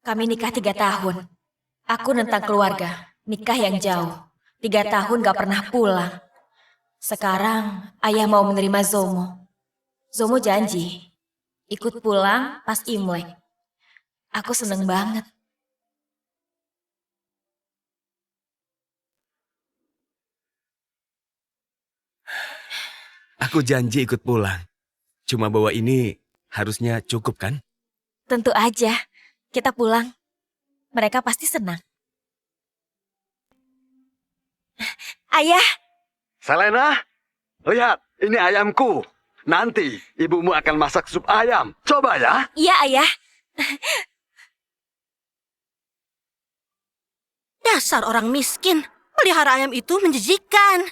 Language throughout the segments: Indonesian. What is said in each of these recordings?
Kami nikah 3 tahun. Aku nentang keluarga, nikah yang jauh. 3 tahun gak pernah pulang. Sekarang ayah mau menerima Zomo. Zomo janji ikut pulang pas Imlek. Aku seneng banget. Aku janji ikut pulang. Cuma bawa ini harusnya cukup kan? Tentu aja, kita pulang. Mereka pasti senang. Ayah, Selena, lihat, ini ayamku. Nanti ibumu akan masak sup ayam. Coba ya. iya ayah. Dasar orang miskin, pelihara ayam itu menjijikan.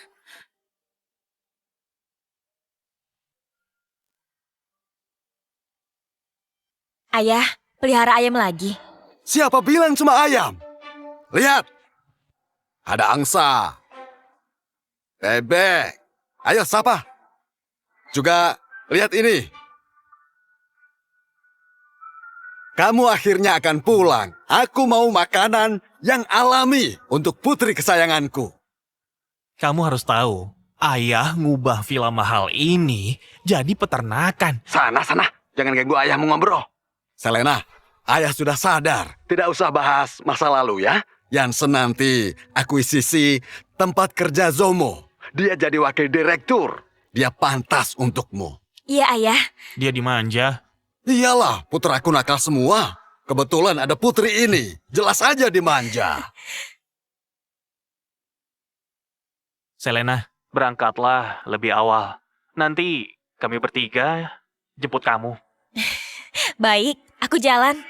Ayah, pelihara ayam lagi. Siapa bilang cuma ayam? Lihat, ada angsa, bebek. Ayo sapa. Juga lihat ini. Kamu akhirnya akan pulang. Aku mau makanan yang alami untuk putri kesayanganku. Kamu harus tahu, ayah ngubah villa mahal ini jadi peternakan. Sana. Jangan ganggu ayahmu ngobrol. Selena, ayah sudah sadar. Tidak usah bahas masa lalu ya. Jansen nanti akuisisi tempat kerja Zomo. Dia jadi wakil direktur. Dia pantas untukmu. Iya ayah. Dia dimanja. Iyalah, putraku nakal semua. Kebetulan ada putri ini. Jelas aja dimanja. Selena, berangkatlah lebih awal. Nanti kami bertiga jemput kamu. Baik, aku jalan.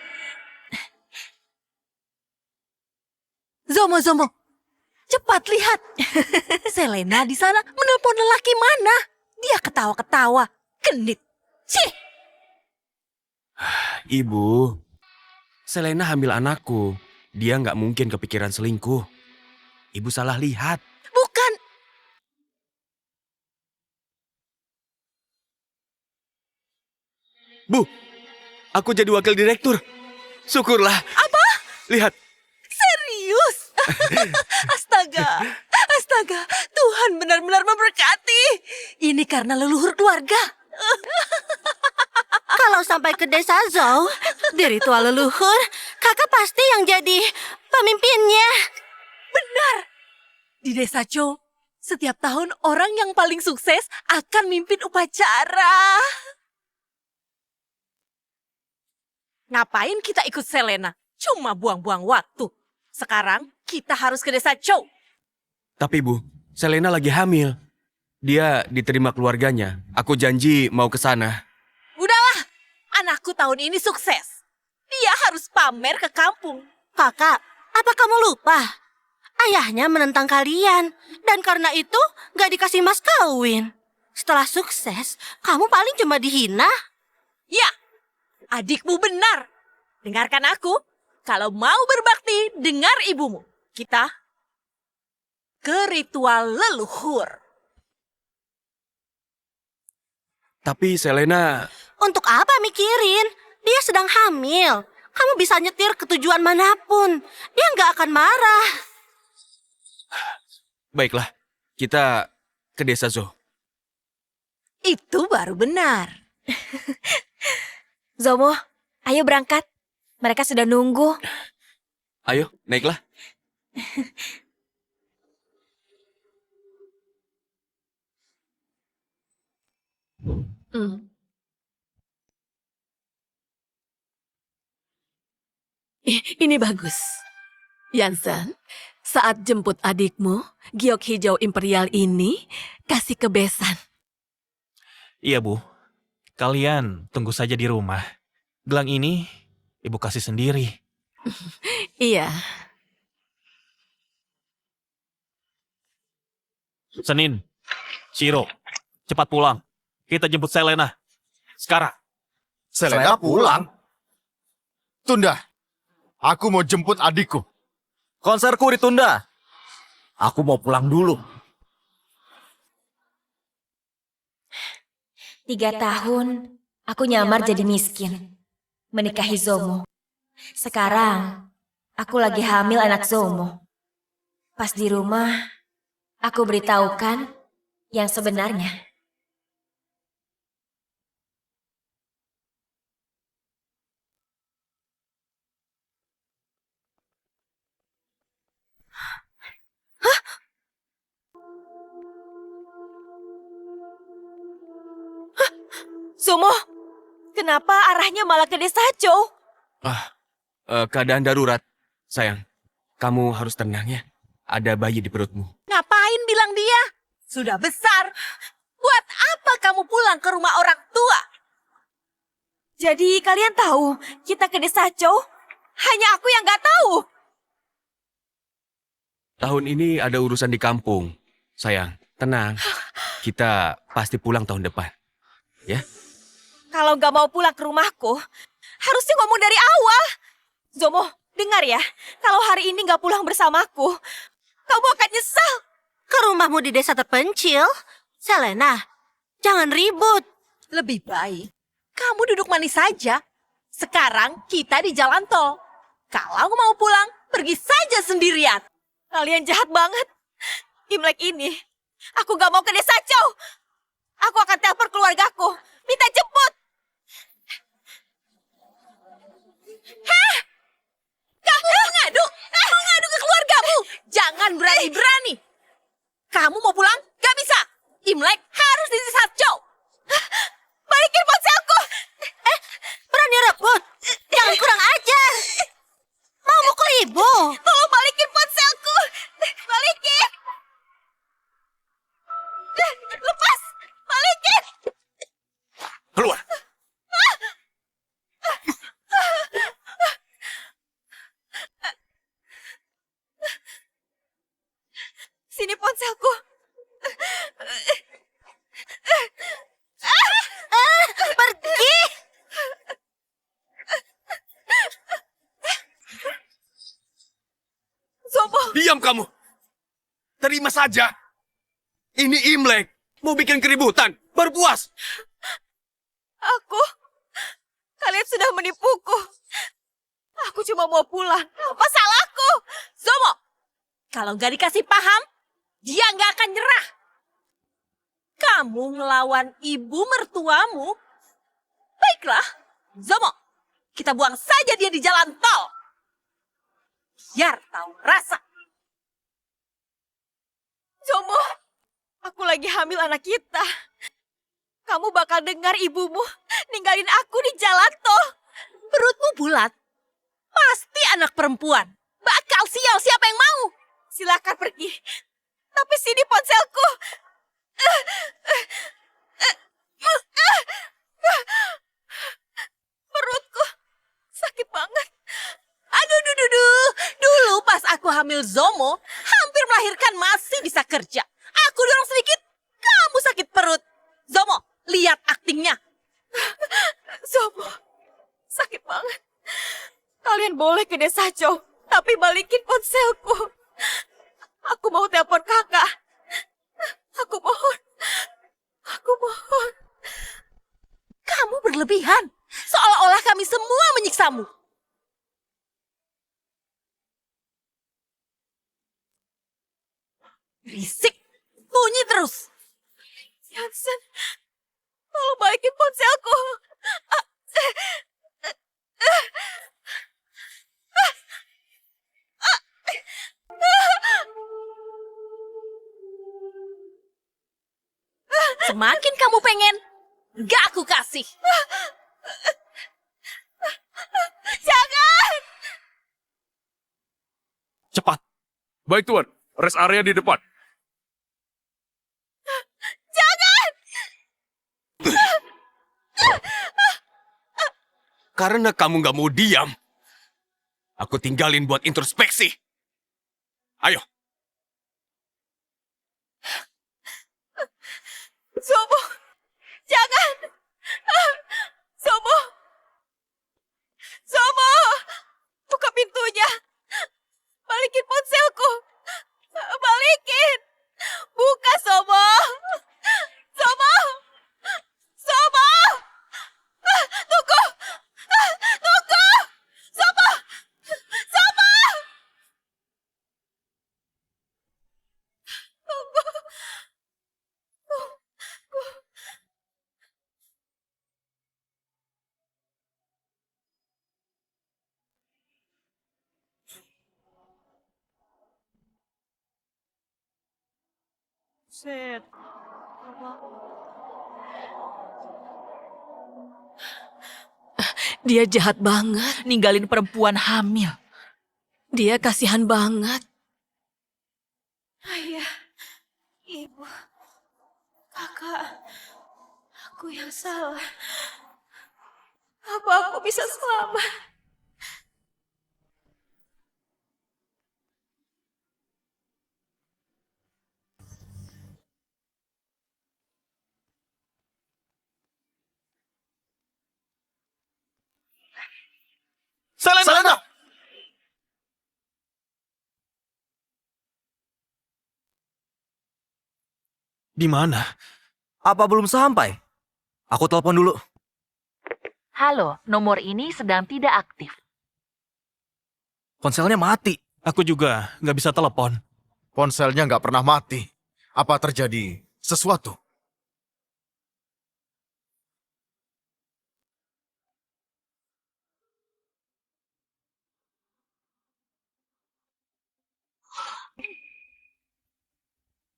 Zomo, cepat lihat. Selena di sana menelpon lelaki mana? Dia ketawa-ketawa, genit. Cih! Ibu, Selena hamil anakku. Dia nggak mungkin kepikiran selingkuh. Ibu salah lihat. Bukan. Bu, aku jadi wakil direktur. Syukurlah. Apa? Lihat. Serius? Astaga, Tuhan benar-benar memberkati. Ini karena leluhur keluarga. Kalau sampai ke desa Zhou, di ritual leluhur, kakak pasti yang jadi pemimpinnya. Benar. Di desa Zhou, setiap tahun orang yang paling sukses akan mimpin upacara. Ngapain kita ikut Selena? Cuma buang-buang waktu. Sekarang kita harus ke desa Zhou. Tapi Bu, Selena lagi hamil. Dia diterima keluarganya. Aku janji mau ke sana. Udahlah, anakku tahun ini sukses. Dia harus pamer ke kampung. Kakak, apa kamu lupa? Ayahnya menentang kalian. Dan karena itu gak dikasih mas kawin. Setelah sukses, kamu paling cuma dihina. Ya, adikmu benar. Dengarkan aku. Kalau mau berbakti, dengar ibumu. Kita ke ritual leluhur. Tapi Selena... Untuk apa mikirin? Dia sedang hamil. Kamu bisa nyetir ke tujuan manapun. Dia nggak akan marah. Baiklah, kita ke desa Zhou. Itu baru benar. Zomo, ayo berangkat. Mereka sudah nunggu. Ayo, naiklah. Ini bagus. Jansen, saat jemput adikmu, giok hijau imperial ini kasih ke besan. Iya, Bu. Kalian tunggu saja di rumah. Gelang ini Ibu kasih sendiri. Iya. Senin, Shiro, cepat pulang. Kita jemput Selena. Sekarang. Selena pulang? Tunda. Aku mau jemput adikku. Konserku ditunda. Aku mau pulang dulu. 3 tahun, aku nyamar jadi miskin. Menikahi Zomo. Sekarang, aku lagi hamil anak Zomo. Pas di rumah, aku beritahukan yang sebenarnya. Zomo, kenapa arahnya malah ke desa Chow? Keadaan darurat, sayang. Kamu harus tenang ya. Ada bayi di perutmu. Ngapain bilang dia? Sudah besar. Buat apa kamu pulang ke rumah orang tua? Jadi kalian tahu kita ke desa Chow? Hanya aku yang nggak tahu. Tahun ini ada urusan di kampung. Sayang, tenang. Kita pasti pulang tahun depan. Ya? Kalau nggak mau pulang ke rumahku, harusnya ngomong dari awal. Zomo, dengar ya. Kalau hari ini nggak pulang bersamaku, kamu akan nyesal. Ke rumahmu di desa terpencil? Selena, jangan ribut. Lebih baik kamu duduk manis saja. Sekarang kita di jalan tol. Kalau mau pulang, pergi saja sendirian. Kalian jahat banget. Imlek ini, aku nggak mau ke desa Chow. Aku akan telepon keluargaku, minta jemput. Kamu mengadu ke keluargamu. Jangan berani-berani. Kamu mau pulang? Gak bisa. Imlek harus di desa Chow. Balikin ponselku. Berani rebut. Jangan kurang ajar. Mau mukul ibu. Tolong balikin ponselku. Balikin. Lepas. Balikin. Keluar! Sini ponselku. Pergi. Zomo, Diam kamu! Terima saja. Ini Imlek. Mau bikin keributan. Berpuas. kalian sudah menipuku. Aku cuma mau pulang. Apa salahku? Zomo, kalau gak dikasih paham, dia gak akan nyerah. Kamu ngelawan ibu mertuamu. Baiklah, Zomo, kita buang saja dia di jalan tol. Biar tahu rasa. Zomo, aku lagi hamil anak kita. Kamu bakal dengar ibumu ninggalin aku di jalan tol. Perutmu bulat. Pasti anak perempuan. Bakal sial siapa yang mau. Silakan pergi. Tapi sini ponselku. Perutku sakit banget. Aduh, dulu pas aku hamil Zomo, hampir melahirkan masih bisa kerja. Aku dorong sedikit, kamu sakit perut. Zomo, lihat aktingnya. Zomo, sakit banget. Kalian boleh ke desa Chow, tapi balikin ponselku. Aku mau telepon kakak. Aku mohon. Aku mohon. Kamu berlebihan, seolah-olah kami semua menyiksamu. Berisik, bunyi terus. Jansen, tolong balikin ponselku. Semakin kamu pengen, gak aku kasih. Jangan! Cepat. Baik Tuan, rest area di depan. Jangan! Karena kamu nggak mau diam, aku tinggalin buat introspeksi. Ayo. Zomo, jangan! Zomo! Zomo! Buka pintunya! Balikin ponselku! Balikin! Buka, Zomo! Zomo! Zomo! Tunggu! Tunggu! Zomo! Dia jahat banget. Ninggalin perempuan hamil. Dia kasihan banget. Ayah, ibu, kakak, aku yang salah. Apa aku bisa selamat? Selena! Di mana? Apa belum sampai? Aku telepon dulu. Halo, nomor ini sedang tidak aktif. Ponselnya mati. Aku juga nggak bisa telepon. Ponselnya nggak pernah mati. Apa terjadi sesuatu?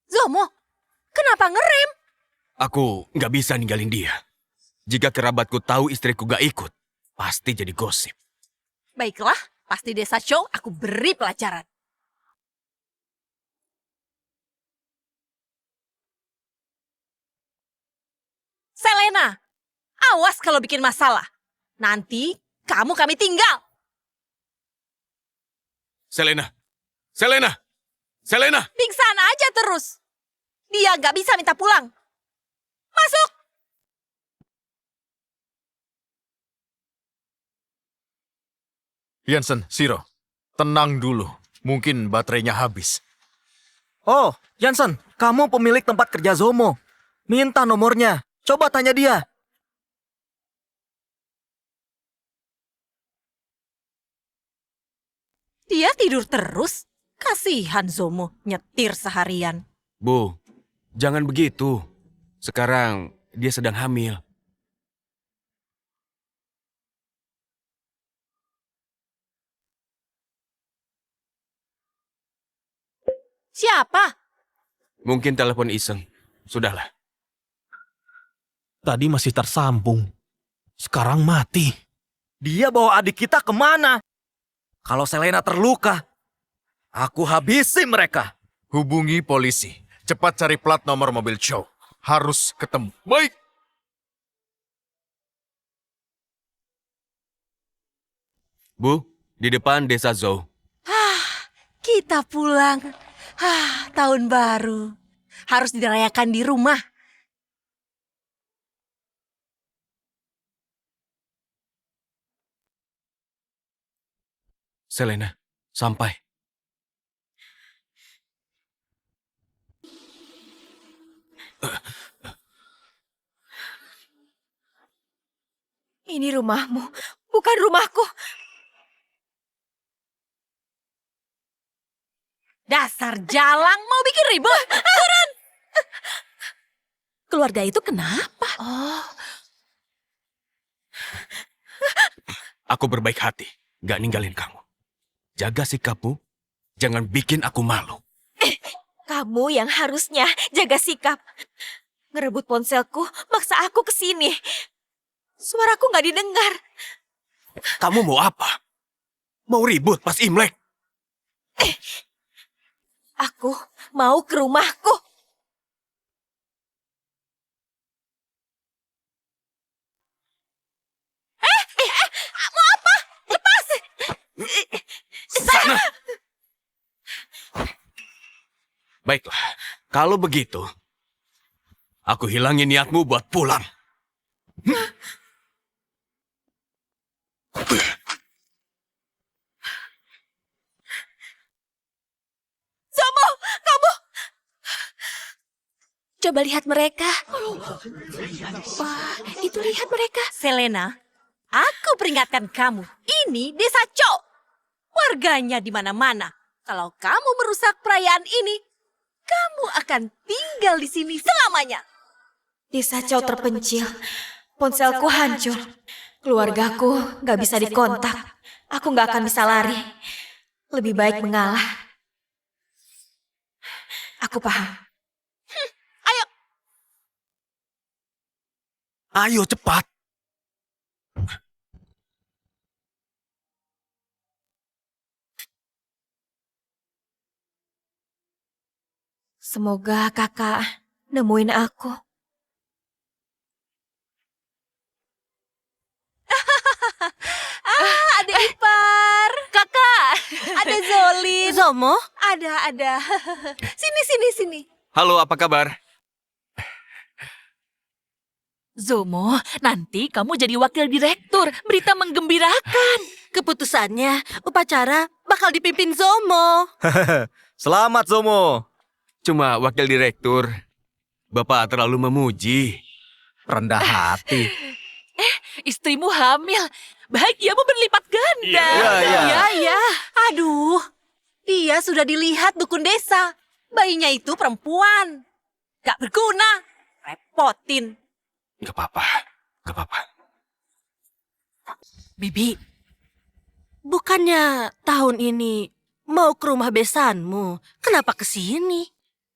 Zomo, kenapa ngerem? Aku nggak bisa ninggalin dia. Jika kerabatku tahu istriku gak ikut, pasti jadi gosip. Baiklah, pasti desa Chow aku beri pelajaran. Selena, awas kalau bikin masalah. Nanti kamu kami tinggal. Selena! Selena! Selena! Pingsan aja terus. Dia nggak bisa minta pulang. Masuk! Yansen, Shiro, tenang dulu. Mungkin baterainya habis. Oh, Jansen, kamu pemilik tempat kerja Zomo. Minta nomornya. Coba tanya dia. Dia tidur terus. Kasihan Zomo nyetir seharian. Bu, jangan begitu. Sekarang dia sedang hamil. Siapa? Mungkin telepon iseng. Sudahlah. Tadi masih tersambung. Sekarang mati. Dia bawa adik kita kemana? Kalau Selena terluka, aku habisi mereka. Hubungi polisi. Cepat cari plat nomor mobil Chow. Harus ketemu. Baik. Bu, di depan desa Zhou. Kita pulang. Tahun baru. Harus dirayakan di rumah. Selena, sampai. Ini rumahmu, bukan rumahku. Dasar jalang mau bikin ribut. Turun. Keluarga itu kenapa? Aku berbaik hati, gak ninggalin kamu. Jaga sikapmu, jangan bikin aku malu. Kamu yang harusnya jaga sikap. Ngerebut ponselku, maksa aku ke sini. Suaraku gak didengar. Kamu mau apa? Mau ribut pas Imlek? Aku mau ke rumahku. Mau apa? Lepas. Sana! Baiklah, kalau begitu, aku hilangin niatmu buat pulang. Zomo, kamu... Coba lihat mereka. Wah, itu lihat mereka. Selena, aku peringatkan kamu. Ini desa Chow. Warganya di mana-mana. Kalau kamu merusak perayaan ini, kamu akan tinggal di sini selamanya. Desa Chow terpencil. Ponselku hancur. Keluargaku gak bisa dikontak. Aku gak akan bisa lari. Lebih baik mengalah. Aku paham. Ayo cepat. Semoga kakak nemuin aku. Ada ipar. Kakak! Ada Zolin. Zomo? Ada. Sini. Halo, apa kabar? Zomo, nanti kamu jadi wakil direktur. Berita menggembirakan. Keputusannya, upacara bakal dipimpin Zomo. Selamat Zomo. Cuma wakil direktur. Bapak terlalu memuji. Rendah hati. Istrimu hamil. Bahagiamu berlipat ganda. Iya. Aduh, dia sudah dilihat dukun desa. Bayinya itu perempuan. Gak berguna. Repotin. Gak apa-apa. Bibi, bukannya tahun ini mau ke rumah besanmu? Kenapa ke sini?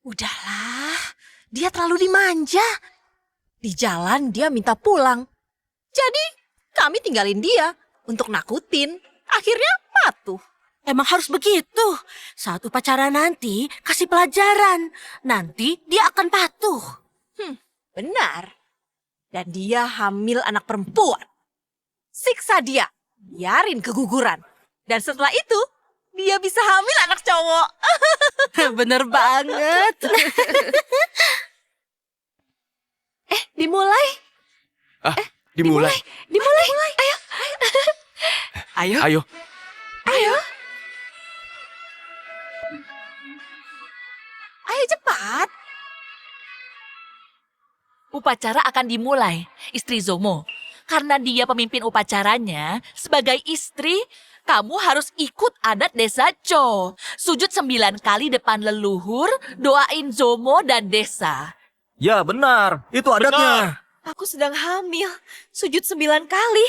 Udahlah, dia terlalu dimanja. Di jalan dia minta pulang. Jadi kami tinggalin dia untuk nakutin. Akhirnya patuh. Emang harus begitu. Saat upacara nanti kasih pelajaran. Nanti dia akan patuh. Benar. Dan dia hamil anak perempuan. Siksa dia, biarin keguguran. Dan setelah itu, dia bisa hamil anak cowok. Bener banget. Dimulai. Dimulai. Ayo. Ayo. Ayo cepat. Upacara akan dimulai, istri Zomo. Karena dia pemimpin upacaranya, sebagai istri, kamu harus ikut adat desa Cho. Sujud 9 kali depan leluhur, doain Zomo dan desa. Ya benar, itu adatnya. Aku sedang hamil. Sujud 9 kali.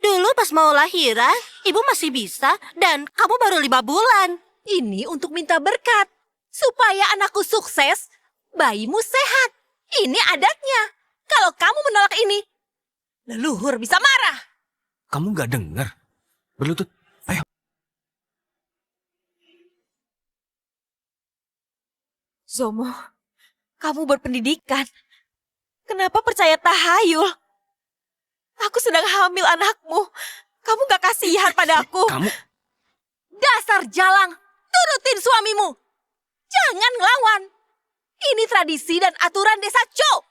Dulu pas mau lahiran, ibu masih bisa dan kamu baru 5 bulan. Ini untuk minta berkat. Supaya anakku sukses, bayimu sehat. Ini adatnya. Kalau kamu menolak ini, leluhur bisa marah. Kamu gak dengar? Berlutut. Ayo. Zomo, kamu berpendidikan. Kenapa percaya tahayul? Aku sedang hamil anakmu. Kamu gak kasihan padaku. Kamu Dasar jalang, turutin suamimu. Jangan ngelawan. Ini tradisi dan aturan desa Cho.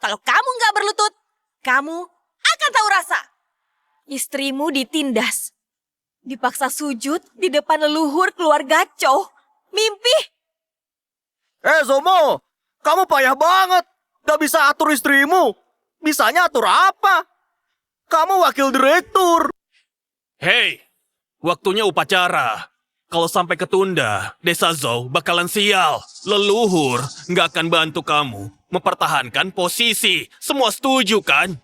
Kalau kamu nggak berlutut, kamu akan tahu rasa. Istrimu ditindas. Dipaksa sujud di depan leluhur keluarga Cho. Mimpi. Zomo, kamu payah banget. Gak bisa atur istrimu. Bisanya atur apa? Kamu wakil direktur. Hei, waktunya upacara. Kalau sampai ketunda, desa Zhou bakalan sial. Leluhur nggak akan bantu kamu mempertahankan posisi. Semua setuju kan?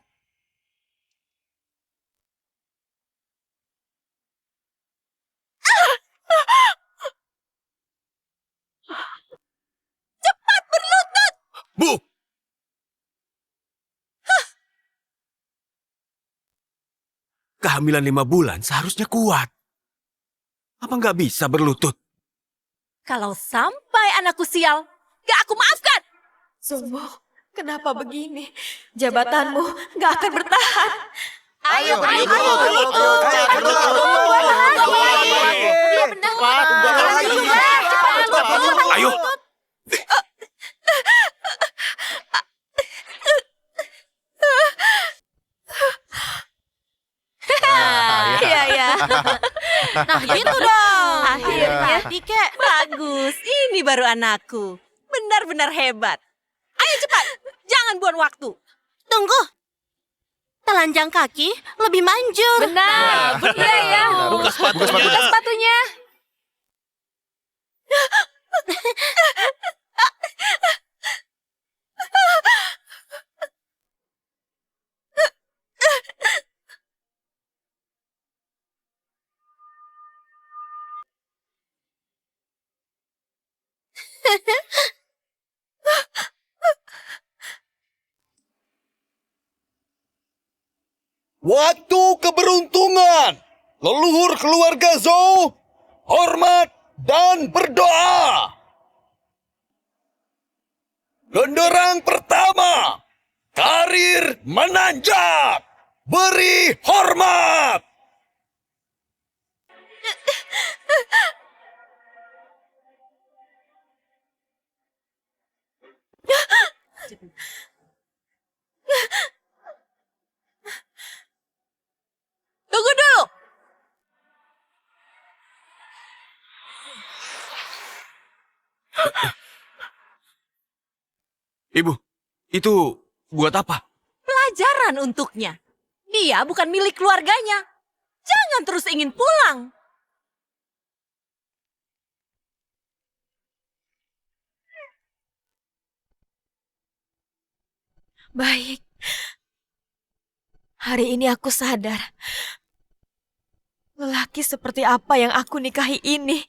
Bu! Kehamilan 5 bulan seharusnya kuat. Apa nggak bisa berlutut? Kalau sampai anakku sial, gak aku maafkan. Zomo, kenapa begini? Jabatanmu gak akan bertahan. Ayo. Ayo. Iya. Nah gitu dong. Akhirnya Dike. Bagus, ini baru anakku. Benar-benar hebat. Ayo cepat, jangan buang waktu. Tunggu. Telanjang kaki lebih manjur. Benar, benar ya. Buka sepatunya. Sepatunya. Waktu keberuntungan. Leluhur keluarga Zhou, hormat dan berdoa. Genderang pertama, karir menanjak. Beri hormat. Tunggu dulu. Ibu, itu buat apa? Pelajaran untuknya. Dia bukan milik keluarganya. Jangan terus ingin pulang. Baik. Hari ini aku sadar. Lelaki seperti apa yang aku nikahi ini?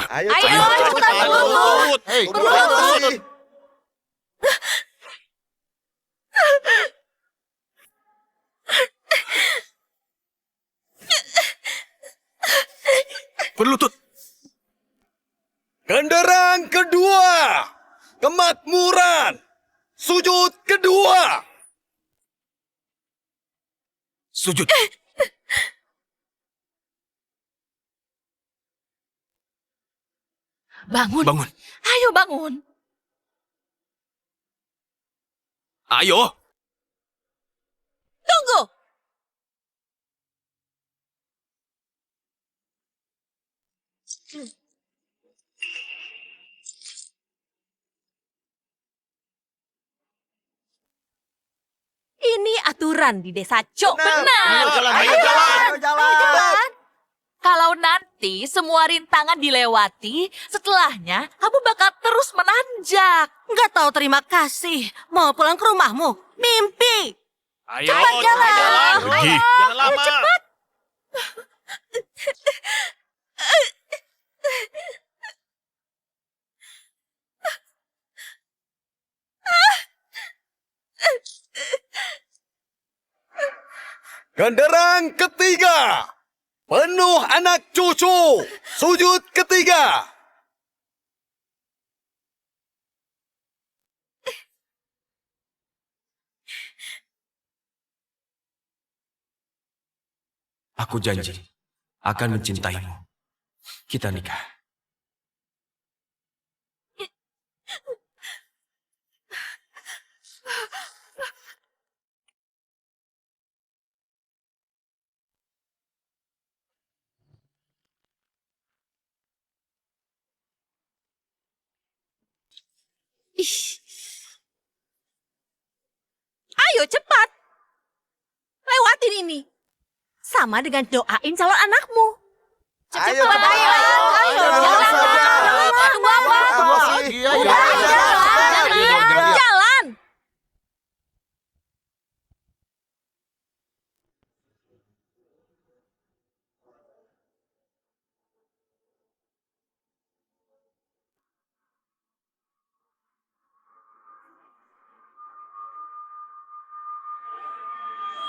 Ayo, cepetan, Berlutut. Hei, berlutut. Berlutut. Genderang kedua, kemakmuran. Sujud kedua. Sujud. Bangun. Bangun. Ayo bangun. Ayo. Tunggu. Ini aturan di desa Cho. Benar. Ayo jalan. Kalau nanti semua rintangan dilewati, setelahnya kamu bakal terus menanjak. Nggak tahu terima kasih. Mau pulang ke rumahmu. Mimpi. Ayo, Cepat jalan. Pergi. Jangan lama. Cepat. Genderang ketiga, penuh anak cucu. Sujud ketiga. Aku janji akan mencintaimu. Kita nikah. Ayo cepat. Lewatin ini. Sama dengan doain calon anakmu. Ayo, Cepat, cepat. ayo. Jalan saja. Tunggu apa? Iya, Udah, jalan. Jalan.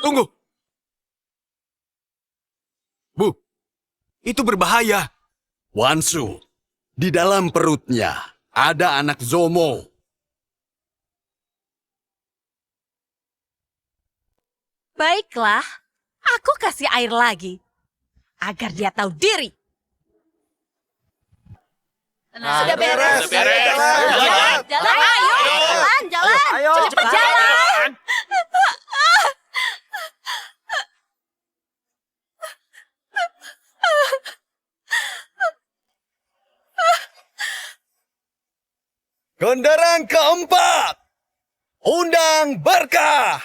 Tunggu. Bu, itu berbahaya. Wansu, di dalam perutnya ada anak Zomo. Baiklah, aku kasih air lagi. Agar dia tahu diri. Sudah beres. Sudah beres. Jalan. Jalan. Ayo, jalan, jalan. Ayo, Cepat jalan. Genderang keempat, undang berkah.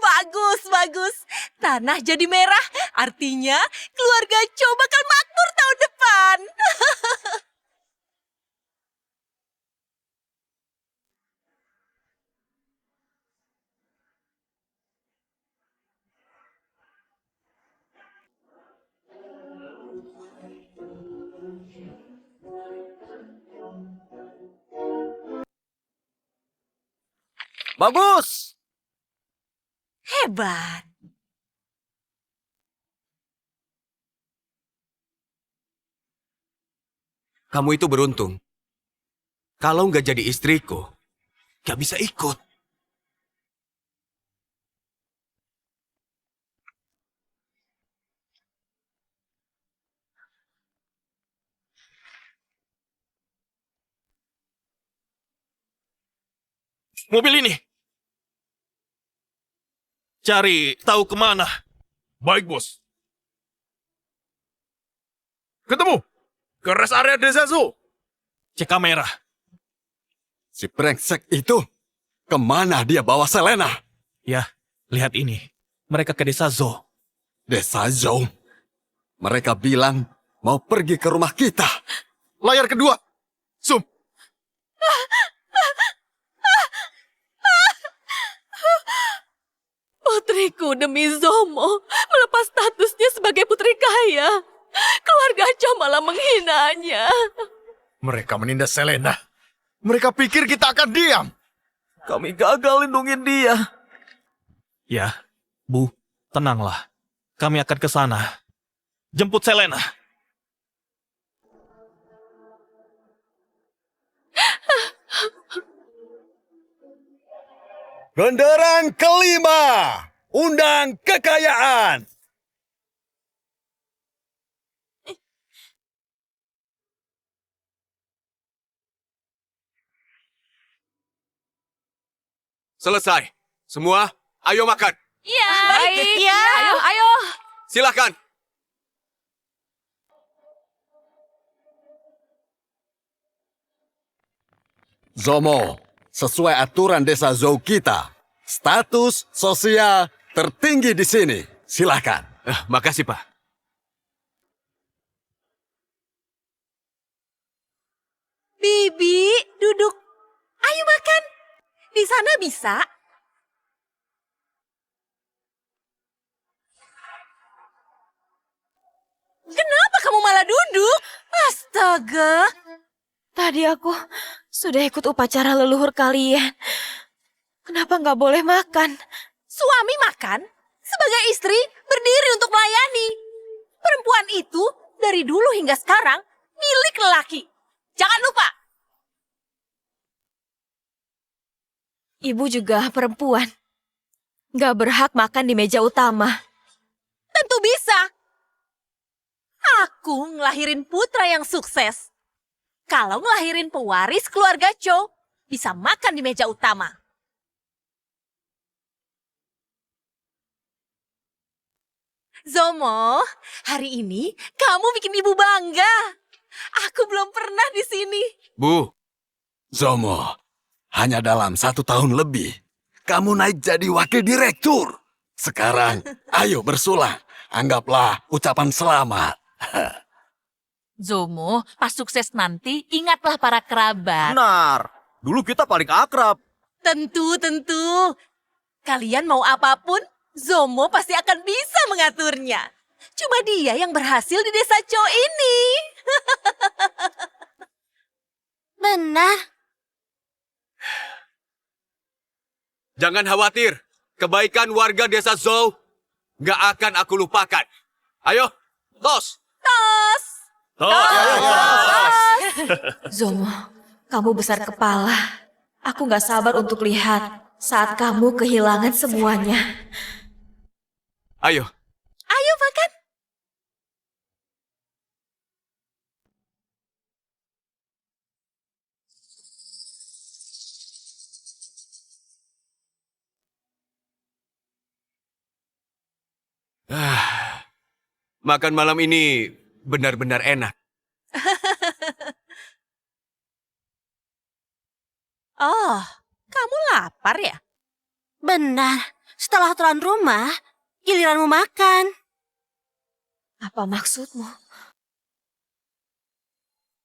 Bagus, bagus. Tanah jadi merah, artinya keluarga Cho bakal makmur tahun depan. Bagus. Hebat. Kamu itu beruntung. Kalau nggak jadi istriku, nggak bisa ikut. Mobil ini. Cari tahu kemana. Baik, bos. Ketemu. Ke rest area Desa Zoo. Cek kamera. Si brengsek itu, kemana dia bawa Selena? Ya, lihat ini. Mereka ke desa Zo. Desa Zou. Mereka bilang mau pergi ke rumah kita. Layar kedua. Zoom. Putriku demi Zomo melepas statusnya sebagai putri kaya. Keluarga Cho malah menghinanya. Mereka menindas Selena. Mereka pikir kita akan diam. Kami gagal lindungin dia. Ya, Bu, tenanglah. Kami akan ke sana. Jemput Selena. Genderang kelima, undang kekayaan. Selesai. Semua, ayo makan. Iya. Baik, ya. Ayo, ayo. Silakan. Zomo, sesuai aturan Desa Zou kita, status sosial tertinggi di sini. Silakan. Makasih, Pak. Bibi, duduk. Ayo makan. Di sana bisa. Kenapa kamu malah duduk? Astaga. Tadi aku sudah ikut upacara leluhur kalian. Kenapa nggak boleh makan? Suami makan, sebagai istri berdiri untuk melayani. Perempuan itu dari dulu hingga sekarang milik lelaki. Jangan lupa. Ibu juga perempuan. Nggak berhak makan di meja utama. Tentu bisa. Aku ngelahirin putra yang sukses. Kalau ngelahirin pewaris keluarga Cho, bisa makan di meja utama. Zomo, hari ini kamu bikin ibu bangga. Aku belum pernah di sini. Bu, Zomo, hanya dalam 1 tahun lebih, kamu naik jadi wakil direktur. Sekarang, ayo bersulang. Anggaplah ucapan selamat. Zomo, pas sukses nanti, ingatlah para kerabat. Benar. Dulu kita paling akrab. Tentu. Kalian mau apapun, Zomo pasti akan bisa mengaturnya. Cuma dia yang berhasil di desa Cho ini. Benar. jangan khawatir. Kebaikan warga Desa Zou nggak akan aku lupakan. Ayo, tos! Tos. Zomo, kamu besar kepala. Aku nggak sabar untuk lihat saat kamu kehilangan semuanya. Ayo, Ayo makan. makan malam ini benar-benar enak. Oh, kamu lapar ya? Benar. Setelah tuan rumah, giliranmu makan. Apa maksudmu?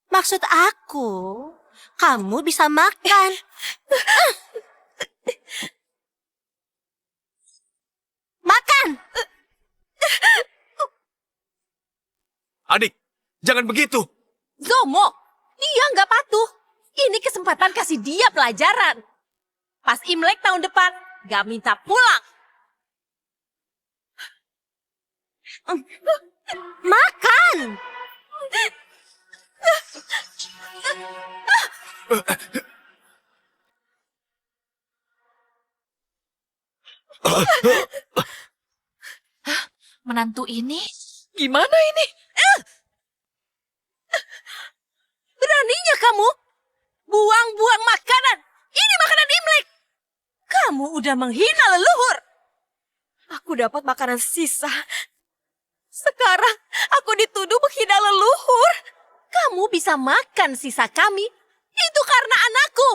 Maksud aku, kamu bisa makan. Makan! Adik, jangan begitu. Zomo, dia nggak patuh. Ini kesempatan kasih dia pelajaran. Pas Imlek tahun depan, gak minta pulang. Makan! Menantu ini? Gimana ini? Beraninya kamu buang-buang makanan. Ini makanan Imlek. Kamu udah menghina leluhur. Aku dapat makanan sisa. Sekarang aku dituduh menghina leluhur. Kamu bisa makan sisa kami. Itu karena anakku.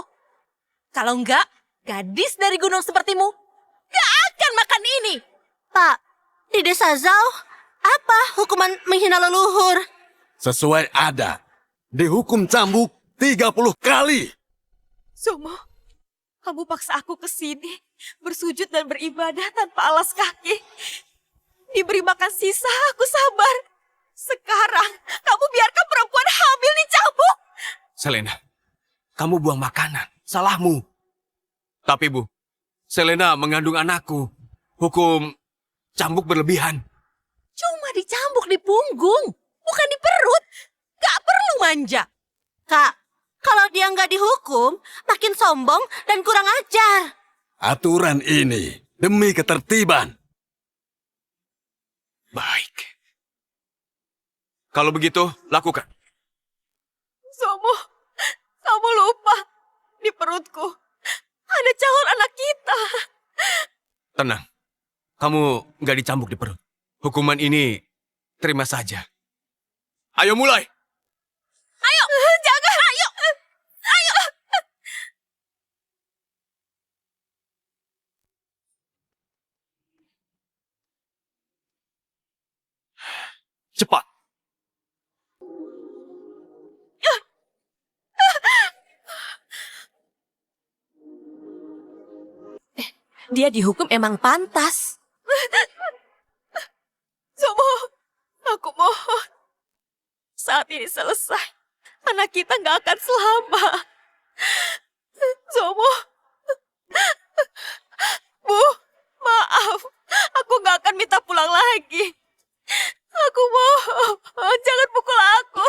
Kalau enggak, gadis dari gunung sepertimu gak akan makan ini. Pak, di desa Zhao, apa hukuman menghina leluhur? Sesuai adat, dihukum cambuk 30 kali. Zomo, kamu paksa aku ke sini, bersujud dan beribadah tanpa alas kaki. Diberi makan sisa, aku sabar. Sekarang, kamu biarkan perempuan hamil dicambuk. Selena, kamu buang makanan. Salahmu. Tapi Bu, Selena mengandung anakku. Hukum cambuk berlebihan. Cuma dicambuk di punggung, bukan di perut. Gak perlu manja. Kak, kalau dia nggak dihukum, makin sombong dan kurang ajar. Aturan ini demi ketertiban. Baik. Kalau begitu, lakukan. Zomo, kamu lupa. Di perutku, ada calon anak kita. Tenang. Kamu nggak dicambuk di perut. Hukuman ini terima saja. Ayo mulai. Ayo, jangan. Ayo. Cepat. Dia dihukum emang pantas. Zomo, aku mohon. Saat ini selesai, anak kita nggak akan selamat. Zomo, Bu, maaf. Aku nggak akan minta pulang lagi. Aku mohon, jangan pukul aku.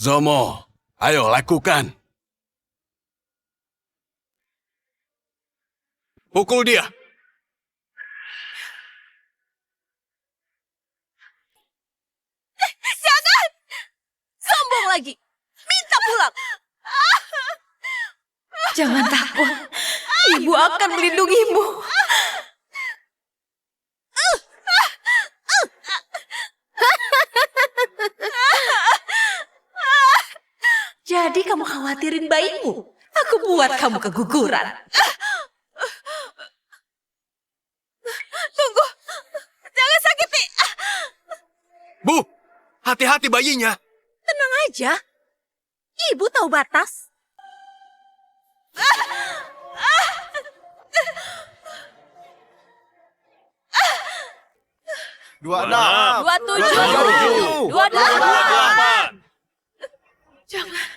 Zomo, ayo lakukan. Pukul dia. Jangan! Sombong lagi. Minta pulang. Jangan takut, Ibu akan melindungimu. Jadi kamu khawatirin bayimu? Aku buat kamu keguguran. Tunggu, jangan sakiti. Bu, hati-hati bayinya. Tenang aja. Ibu tahu batas. 26. 27. 28. Jangan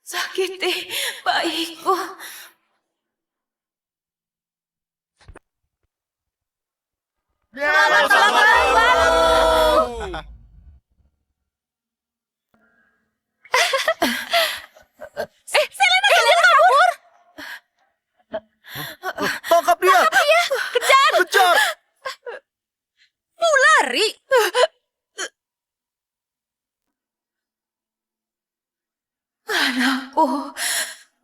sakiti bayiku. Tangkap dia! Kejar! Kejar! Mau lari? Anakku,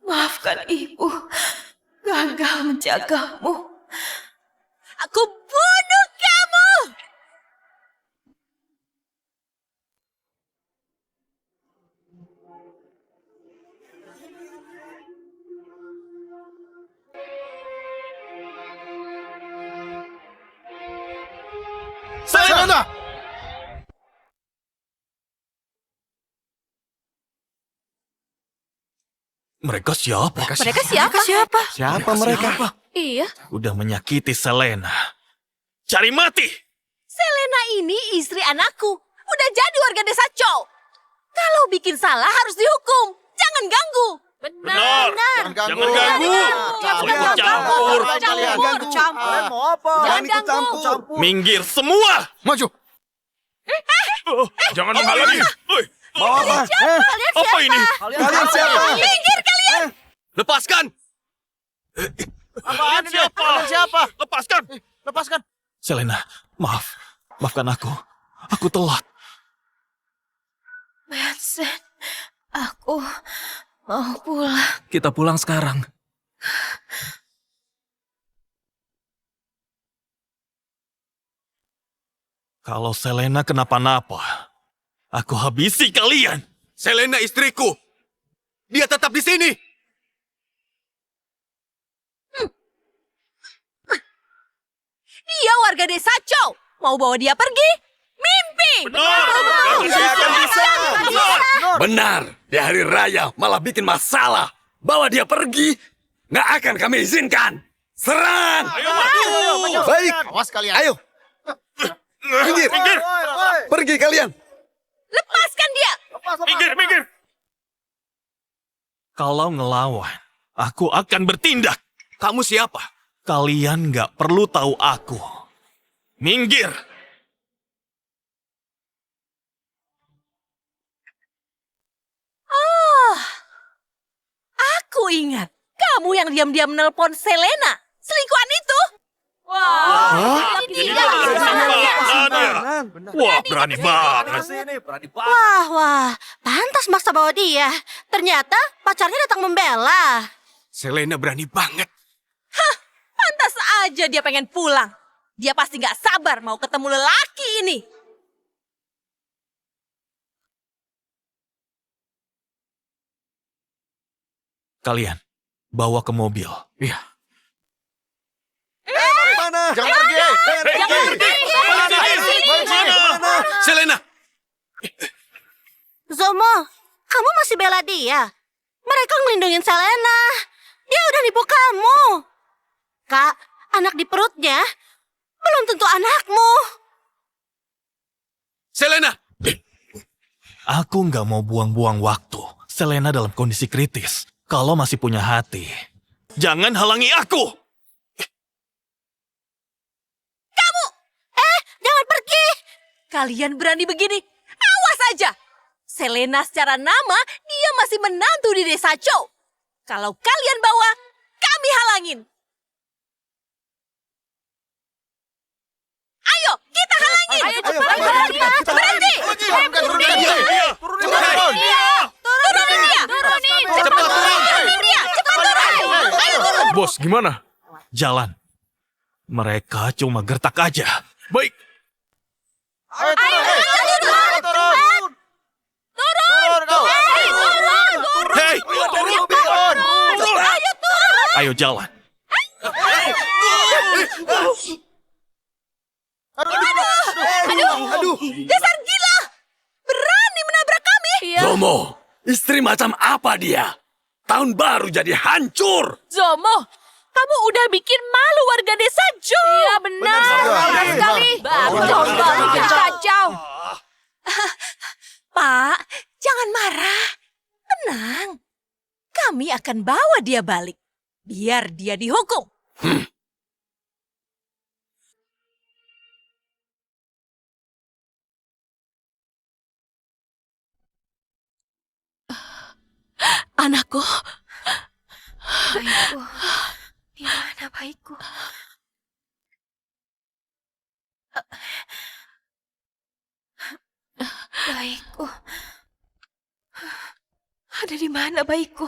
maafkan ibu. Gagal menjagamu. Aku bunuh kamu! Selena! Mereka siapa? Mereka siapa? Siapa mereka? Iya. Udah menyakiti Selena. Cari mati! Selena ini istri anakku. Udah jadi warga desa Chow. Kalau bikin salah harus dihukum. Jangan ganggu. Benar. Jangan Jangan ganggu. Jangan ikut campur. Kalian mau apa? Jangan ganggu. Minggir semua. Maju. Jangan menghalangi. Oi, Mau apa? apa ini? Kalian siapa? Minggir kalian. Lepaskan! Kalian siapa? Kalian siapa? Lepaskan. Lepaskan. Selena, maaf. Maafkan aku. Aku telat. Vincent, aku mau pulang. Kita pulang sekarang. Kalau Selena kenapa-napa, aku habisi kalian. Selena istriku! Dia tetap di sini! Dia warga desa Chow. Mau bawa dia pergi? Mimpi. Benar, di hari raya malah bikin masalah. Bawa dia pergi, nggak akan kami izinkan. Serang! Baik, Awas kalian. ayo. Minggir, pergi kalian. Lepaskan dia. Minggir. Kalau ngelawan, aku akan bertindak. Kamu siapa? Kalian nggak perlu tahu aku. Minggir. Aku ingat. Kamu yang diam-diam nelpon Selena. Selingkuhan itu. Jadi Wah, berani banget. Wah. Pantas maksa bawa dia. Ternyata pacarnya datang membela. Selena berani banget. Pantas aja dia pengen pulang. Dia pasti nggak sabar mau ketemu lelaki ini. Kalian, bawa ke mobil. Iya. Mana? Jangan pergi. Selena! Zomo, kamu masih bela dia? Mereka ngelindungin Selena. Dia udah nipu kamu. Kak, anak di perutnya belum tentu anakmu. Selena! Aku nggak mau buang-buang waktu. Selena dalam kondisi kritis. Kalau masih punya hati, jangan halangi aku. Jangan pergi. Kalian berani begini? Awas aja. Selena secara nama, dia masih menantu di desa Chow. Kalau kalian bawa, kami halangin. Ayo, kita halangin. Berhenti. Turunin dia. Turunin dia. Cepat turunin dia. Cepat turun. Ayo turun. Bos, gimana? Jalan. Mereka cuma gertak aja. Baik, hei! Ayo jalan. Dasar gila. Berani menabrak kami. Zomo, istri macam apa dia? Tahun baru jadi hancur. Zomo, kamu udah bikin malu warga desa Jo. Iya benar. Benar sekali. Baru coba bikin kacau. Pak, jangan marah. Tenang. Kami akan bawa dia balik. Biar dia dihukum. Anakku, Baikku, di mana baikku? Baikku, ada di mana baikku?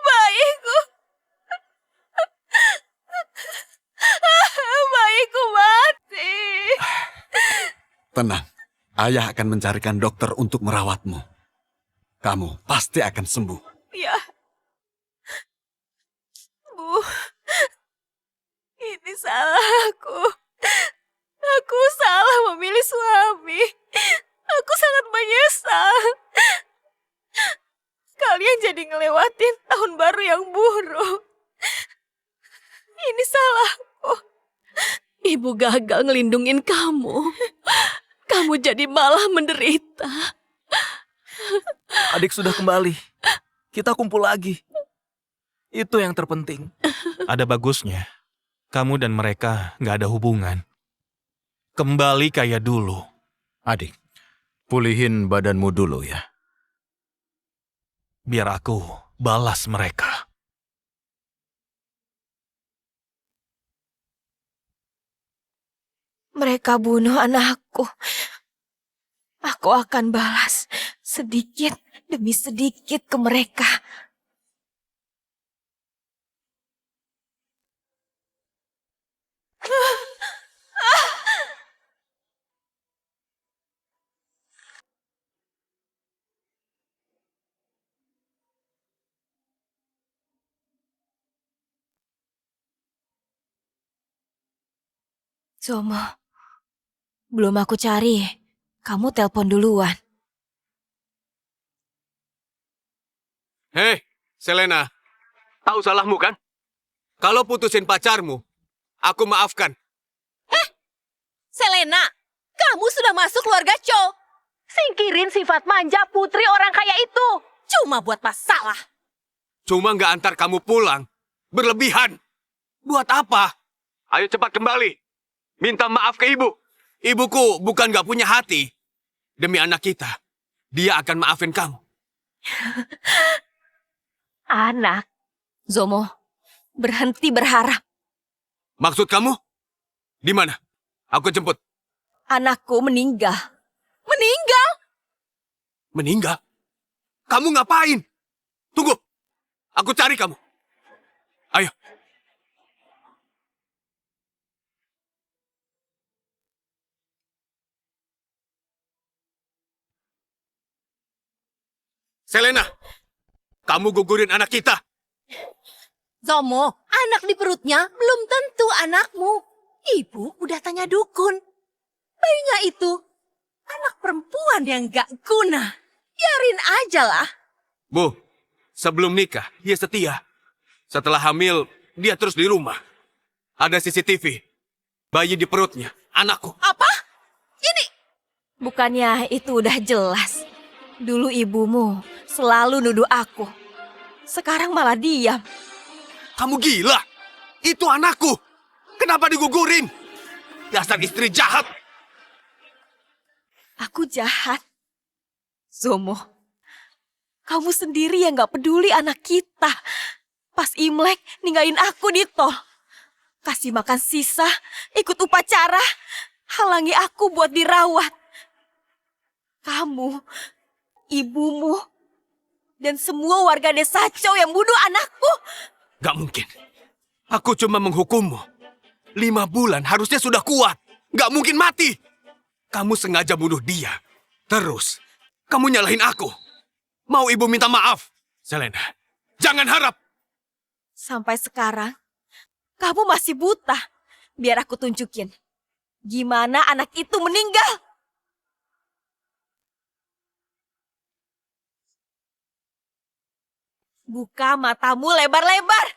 bayiku. Bayiku mati. Tenang, ayah akan mencarikan dokter untuk merawatmu. Kamu pasti akan sembuh. Ya. Bu, ini salah aku. Aku salah memilih suami. Aku sangat menyesal. Kalian jadi ngelewatin tahun baru yang buruk. Ini salahku. Ibu gagal ngelindungin kamu. Kamu jadi malah menderita. Adik sudah kembali. Kita kumpul lagi. Itu yang terpenting. Ada bagusnya. Kamu dan mereka nggak ada hubungan. Kembali kayak dulu. Adik, pulihin badanmu dulu ya. Biar aku balas mereka. Mereka bunuh anakku. Aku akan balas sedikit demi sedikit ke mereka. Zomo, belum aku cari. Kamu telepon duluan. Hei, Selena. Tahu salahmu kan? Kalau putusin pacarmu, aku maafkan. Selena, kamu sudah masuk keluarga Cho. Singkirin sifat manja putri orang kaya itu. Cuma buat masalah. Cuma nggak antar kamu pulang. Berlebihan. Buat apa? Ayo cepat kembali. Minta maaf ke ibu. Ibuku bukan nggak punya hati. Demi anak kita, dia akan maafin kamu. Anak, Zomo, berhenti berharap. Maksud kamu? Di mana? Aku jemput. Anakku meninggal. Meninggal? Meninggal? Kamu ngapain? Tunggu. Aku cari kamu. Ayo. Selena, kamu gugurin anak kita. Zomo, anak di perutnya belum tentu anakmu. Ibu udah tanya dukun. Bayinya itu anak perempuan yang gak guna. Biarin aja lah. Bu, sebelum nikah, dia setia. Setelah hamil, dia terus di rumah. Ada CCTV. Bayi di perutnya, anakku. Apa? Ini Bukannya itu udah jelas. Dulu ibumu selalu nuduh aku. Sekarang malah diam. Kamu gila? Itu anakku. Kenapa digugurin? Dasar istri jahat. Aku jahat. Zomo, kamu sendiri yang gak peduli anak kita. Pas Imlek ninggalin aku di tol. Kasih makan sisa, ikut upacara. Halangi aku buat dirawat. Kamu, ibumu, dan semua warga desa Chow yang bunuh anakku. Gak mungkin. Aku cuma menghukummu. 5 bulan harusnya sudah kuat. Gak mungkin mati. Kamu sengaja bunuh dia. Terus, kamu nyalahin aku. Mau ibu minta maaf? Selena, jangan harap. Sampai sekarang, kamu masih buta. Biar aku tunjukin. Gimana anak itu meninggal. Buka matamu lebar-lebar.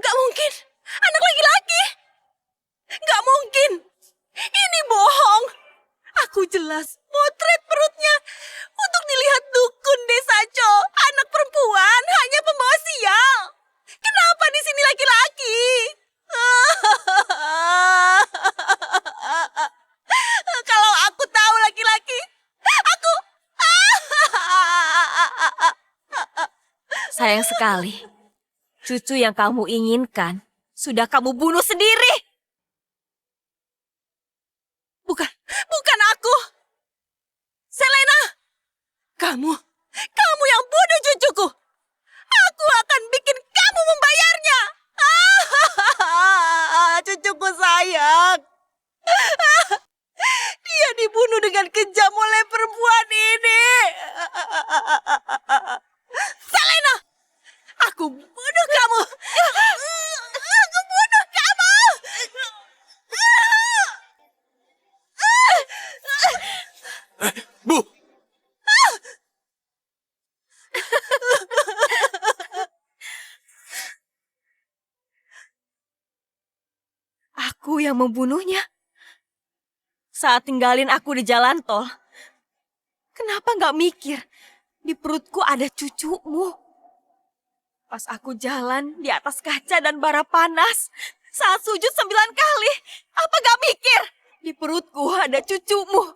gak mungkin. Anak laki-laki. Gak mungkin. Ini bohong. Aku jelas potret perutnya untuk dilihat dukun desa Cho. Anak perempuan hanya pembawa sial. Kenapa di sini laki-laki? Kalau aku tahu laki-laki, aku... Sayang sekali. Cucu yang kamu inginkan sudah kamu bunuh sendiri. Bukan aku. Selena, kamu yang bunuh cucuku. Aku akan bikin kamu membayarnya. Cucuku sayang. Dia dibunuh dengan kejam oleh perempuan ini. Selena, aku bunuh kamu. Bu! Aku yang membunuhnya. Saat tinggalin aku di jalan tol, kenapa nggak mikir di perutku ada cucumu? Pas aku jalan di atas kaca dan bara panas, saat sujud 9 kali, apa gak mikir di perutku ada cucumu?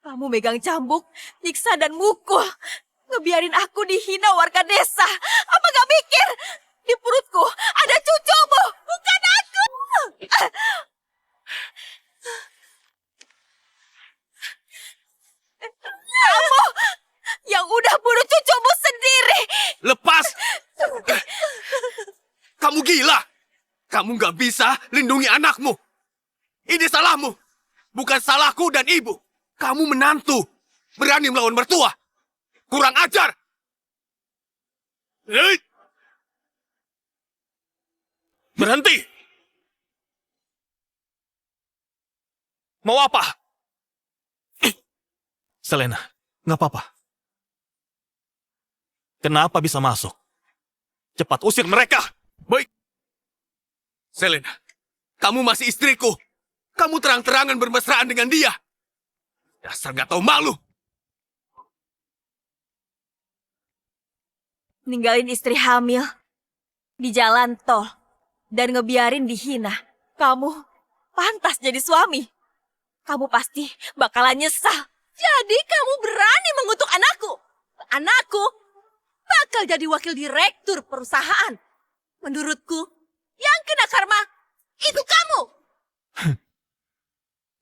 Kamu megang cambuk, nyiksa dan mukul, ngebiarin aku dihina warga desa. Apa gak mikir di perutku ada cucumu, bukan aku? Kamu yang udah bunuh cucumu sendiri. Lepas! Kamu gila! Kamu nggak bisa lindungi anakmu. Ini salahmu. Bukan salahku dan ibu. Kamu menantu. Berani melawan mertua. Kurang ajar! Hei! Berhenti! Mau apa? Selena, nggak apa-apa. Kenapa bisa masuk? Cepat usir mereka! Baik. Selena, kamu masih istriku. Kamu terang-terangan bermesraan dengan dia. Dasar gak tahu malu. Ninggalin istri hamil di jalan tol dan ngebiarin dihina. Kamu pantas jadi suami. Kamu pasti bakalan nyesal. Jadi kamu berani mengutuk anakku? Anakku bakal jadi wakil direktur perusahaan. Menurutku, yang kena karma itu kamu.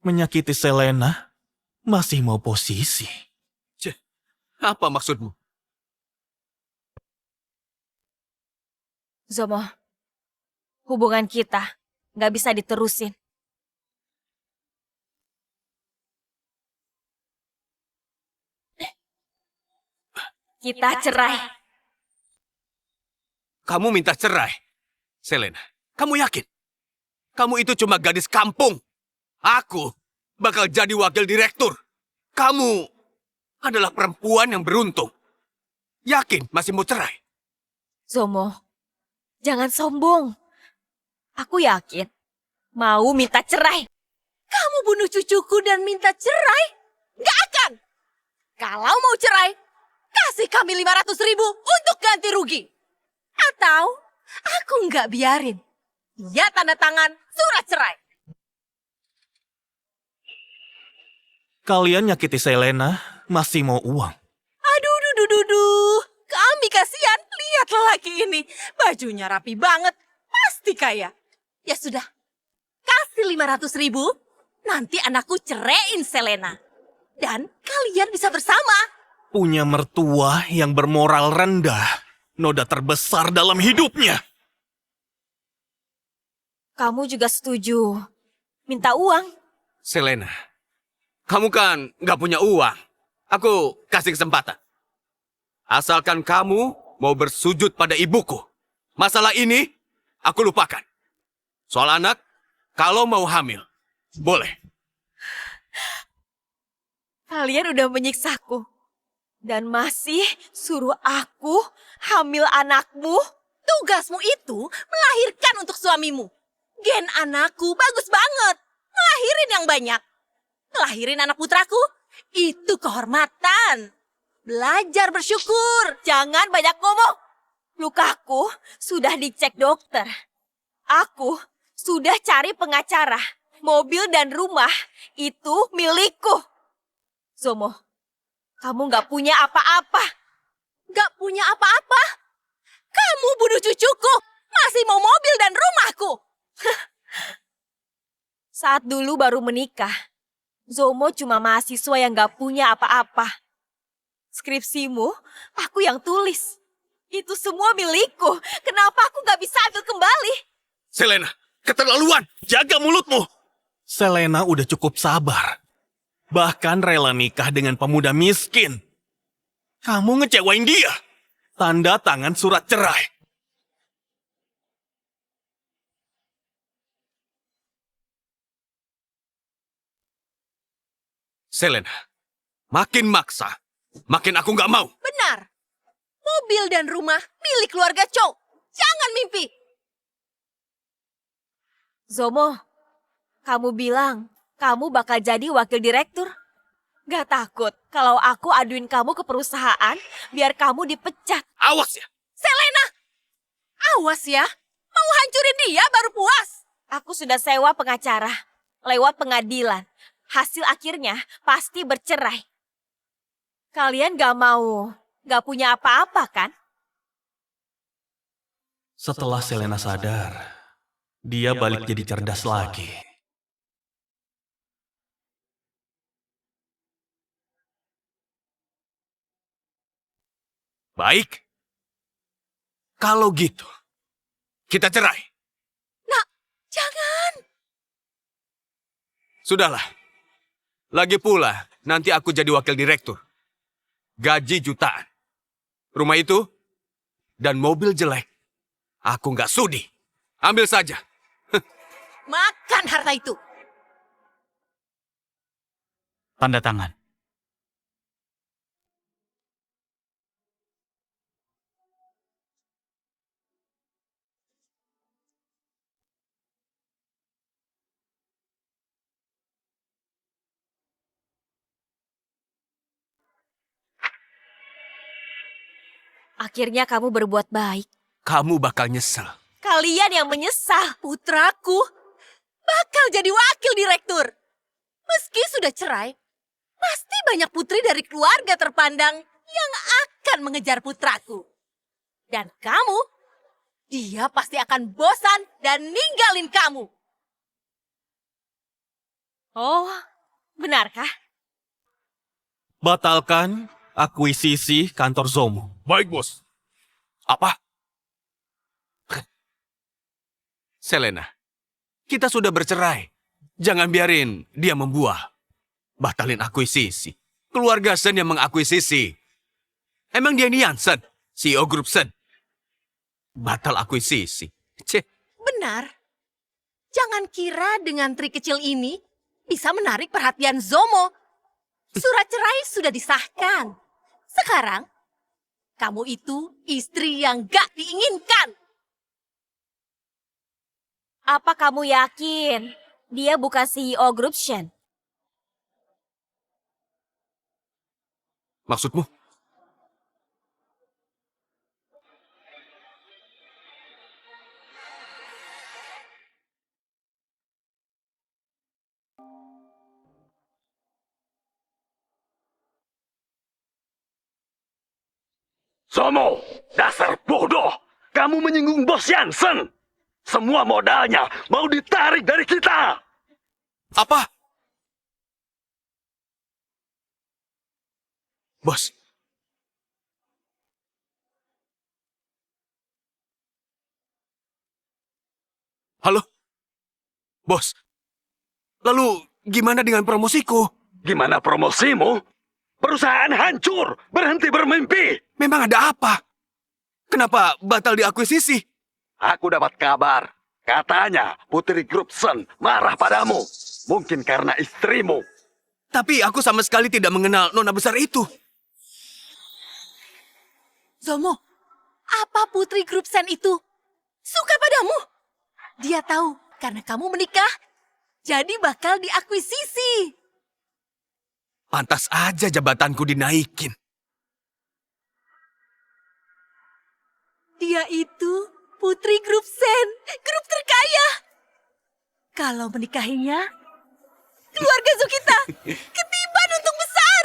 Menyakiti Selena, masih mau posisi. Cih, apa maksudmu? Zomo, hubungan kita nggak bisa diterusin. Kita cerai. Kamu minta cerai? Selena, kamu yakin? Kamu itu cuma gadis kampung. Aku bakal jadi wakil direktur. Kamu adalah perempuan yang beruntung. Yakin masih mau cerai? Zomo, jangan sombong. Aku yakin mau minta cerai. Kamu bunuh cucuku dan minta cerai? Gak akan. Kalau mau cerai, kasih kami 500.000 untuk ganti rugi. Atau aku nggak biarin dia tanda tangan surat cerai. Kalian nyakiti Selena, masih mau uang. Aduh, duh. Kami kasihan. Lihat lelaki ini. Bajunya rapi banget. Pasti kaya. Ya sudah. Kasih 500.000. Nanti anakku ceraiin Selena. Dan kalian bisa bersama. Punya mertua yang bermoral rendah. Noda terbesar dalam hidupnya. Kamu juga setuju minta uang? Selena, kamu kan nggak punya uang. Aku kasih kesempatan. Asalkan kamu mau bersujud pada ibuku. Masalah ini aku lupakan. Soal anak, kalau mau hamil, boleh. Kalian udah menyiksaku. Dan masih suruh aku hamil anakmu? Tugasmu itu melahirkan untuk suamimu. Gen anakku bagus banget. Ngelahirin yang banyak. Ngelahirin anak putraku, itu kehormatan. Belajar bersyukur. Jangan banyak ngomong. Lukaku sudah dicek dokter. Aku sudah cari pengacara. Mobil dan rumah itu milikku. Zomo, kamu gak punya apa-apa. Gak punya apa-apa? Kamu bunuh cucuku. Masih mau mobil dan rumahku. Saat dulu baru menikah, Zomo cuma mahasiswa yang gak punya apa-apa. Skripsimu, aku yang tulis. Itu semua milikku. Kenapa aku gak bisa ambil kembali? Selena, keterlaluan. Jaga mulutmu. Selena udah cukup sabar. Bahkan rela nikah dengan pemuda miskin. Kamu ngecewain dia. Tanda tangan surat cerai. Selena, makin maksa, makin aku nggak mau. Benar. Mobil dan rumah milik keluarga Chow. Jangan mimpi. Zomo, kamu bilang kamu bakal jadi wakil direktur. Gak takut kalau aku aduin kamu ke perusahaan biar kamu dipecat. Awas ya! Selena, awas ya. Mau hancurin dia baru puas. Aku sudah sewa pengacara lewat pengadilan. Hasil akhirnya pasti bercerai. Kalian gak punya apa-apa kan? Setelah Selena sadar, dia balik jadi cerdas lagi. Baik. Kalau gitu, kita cerai. Nak, jangan. Sudahlah. Lagi pula, nanti aku jadi wakil direktur. Gaji jutaan. Rumah itu dan mobil jelek. Aku nggak sudi. Ambil saja. Makan harta itu. Tanda tangan. Akhirnya kamu berbuat baik. Kamu bakal nyesel. Kalian yang menyesal. Putraku bakal jadi wakil direktur. Meski sudah cerai, pasti banyak putri dari keluarga terpandang yang akan mengejar putraku. Dan kamu, dia pasti akan bosan dan ninggalin kamu. Oh, benarkah? Batalkan akuisisi kantor Zomo. Baik, bos. Apa? Selena, kita sudah bercerai. Jangan biarin dia membuah. Batalin akuisisi. Keluarga Sen yang mengakuisisi. Emang dia ini Yansen, CEO grup Sen. Batal akuisisi. Ceh, Benar. Jangan kira dengan trik kecil ini bisa menarik perhatian Zomo. Surat cerai sudah disahkan. Sekarang, kamu itu istri yang gak diinginkan. Apa kamu yakin dia bukan CEO grup Shen? maksudmu? Zomo, dasar bodoh. Kamu menyinggung bos Yansen. Semua modalnya mau ditarik dari kita. Apa? Bos. Halo? Bos. Lalu gimana dengan promosiku? Gimana promosimu? Perusahaan hancur, berhenti bermimpi. Memang ada apa? Kenapa batal diakuisisi? Aku dapat kabar. Katanya Putri Grup Sen marah padamu. Mungkin karena istrimu. Tapi aku sama sekali tidak mengenal nona besar itu. Zomo, apa Putri Grup Sen itu suka padamu? Dia tahu karena kamu menikah, jadi bakal diakuisisi. Pantas aja jabatanku dinaikin. Dia itu Putri Grup Sen, grup terkaya. Kalau menikahinya, keluarga Zukita ketiban untung besar.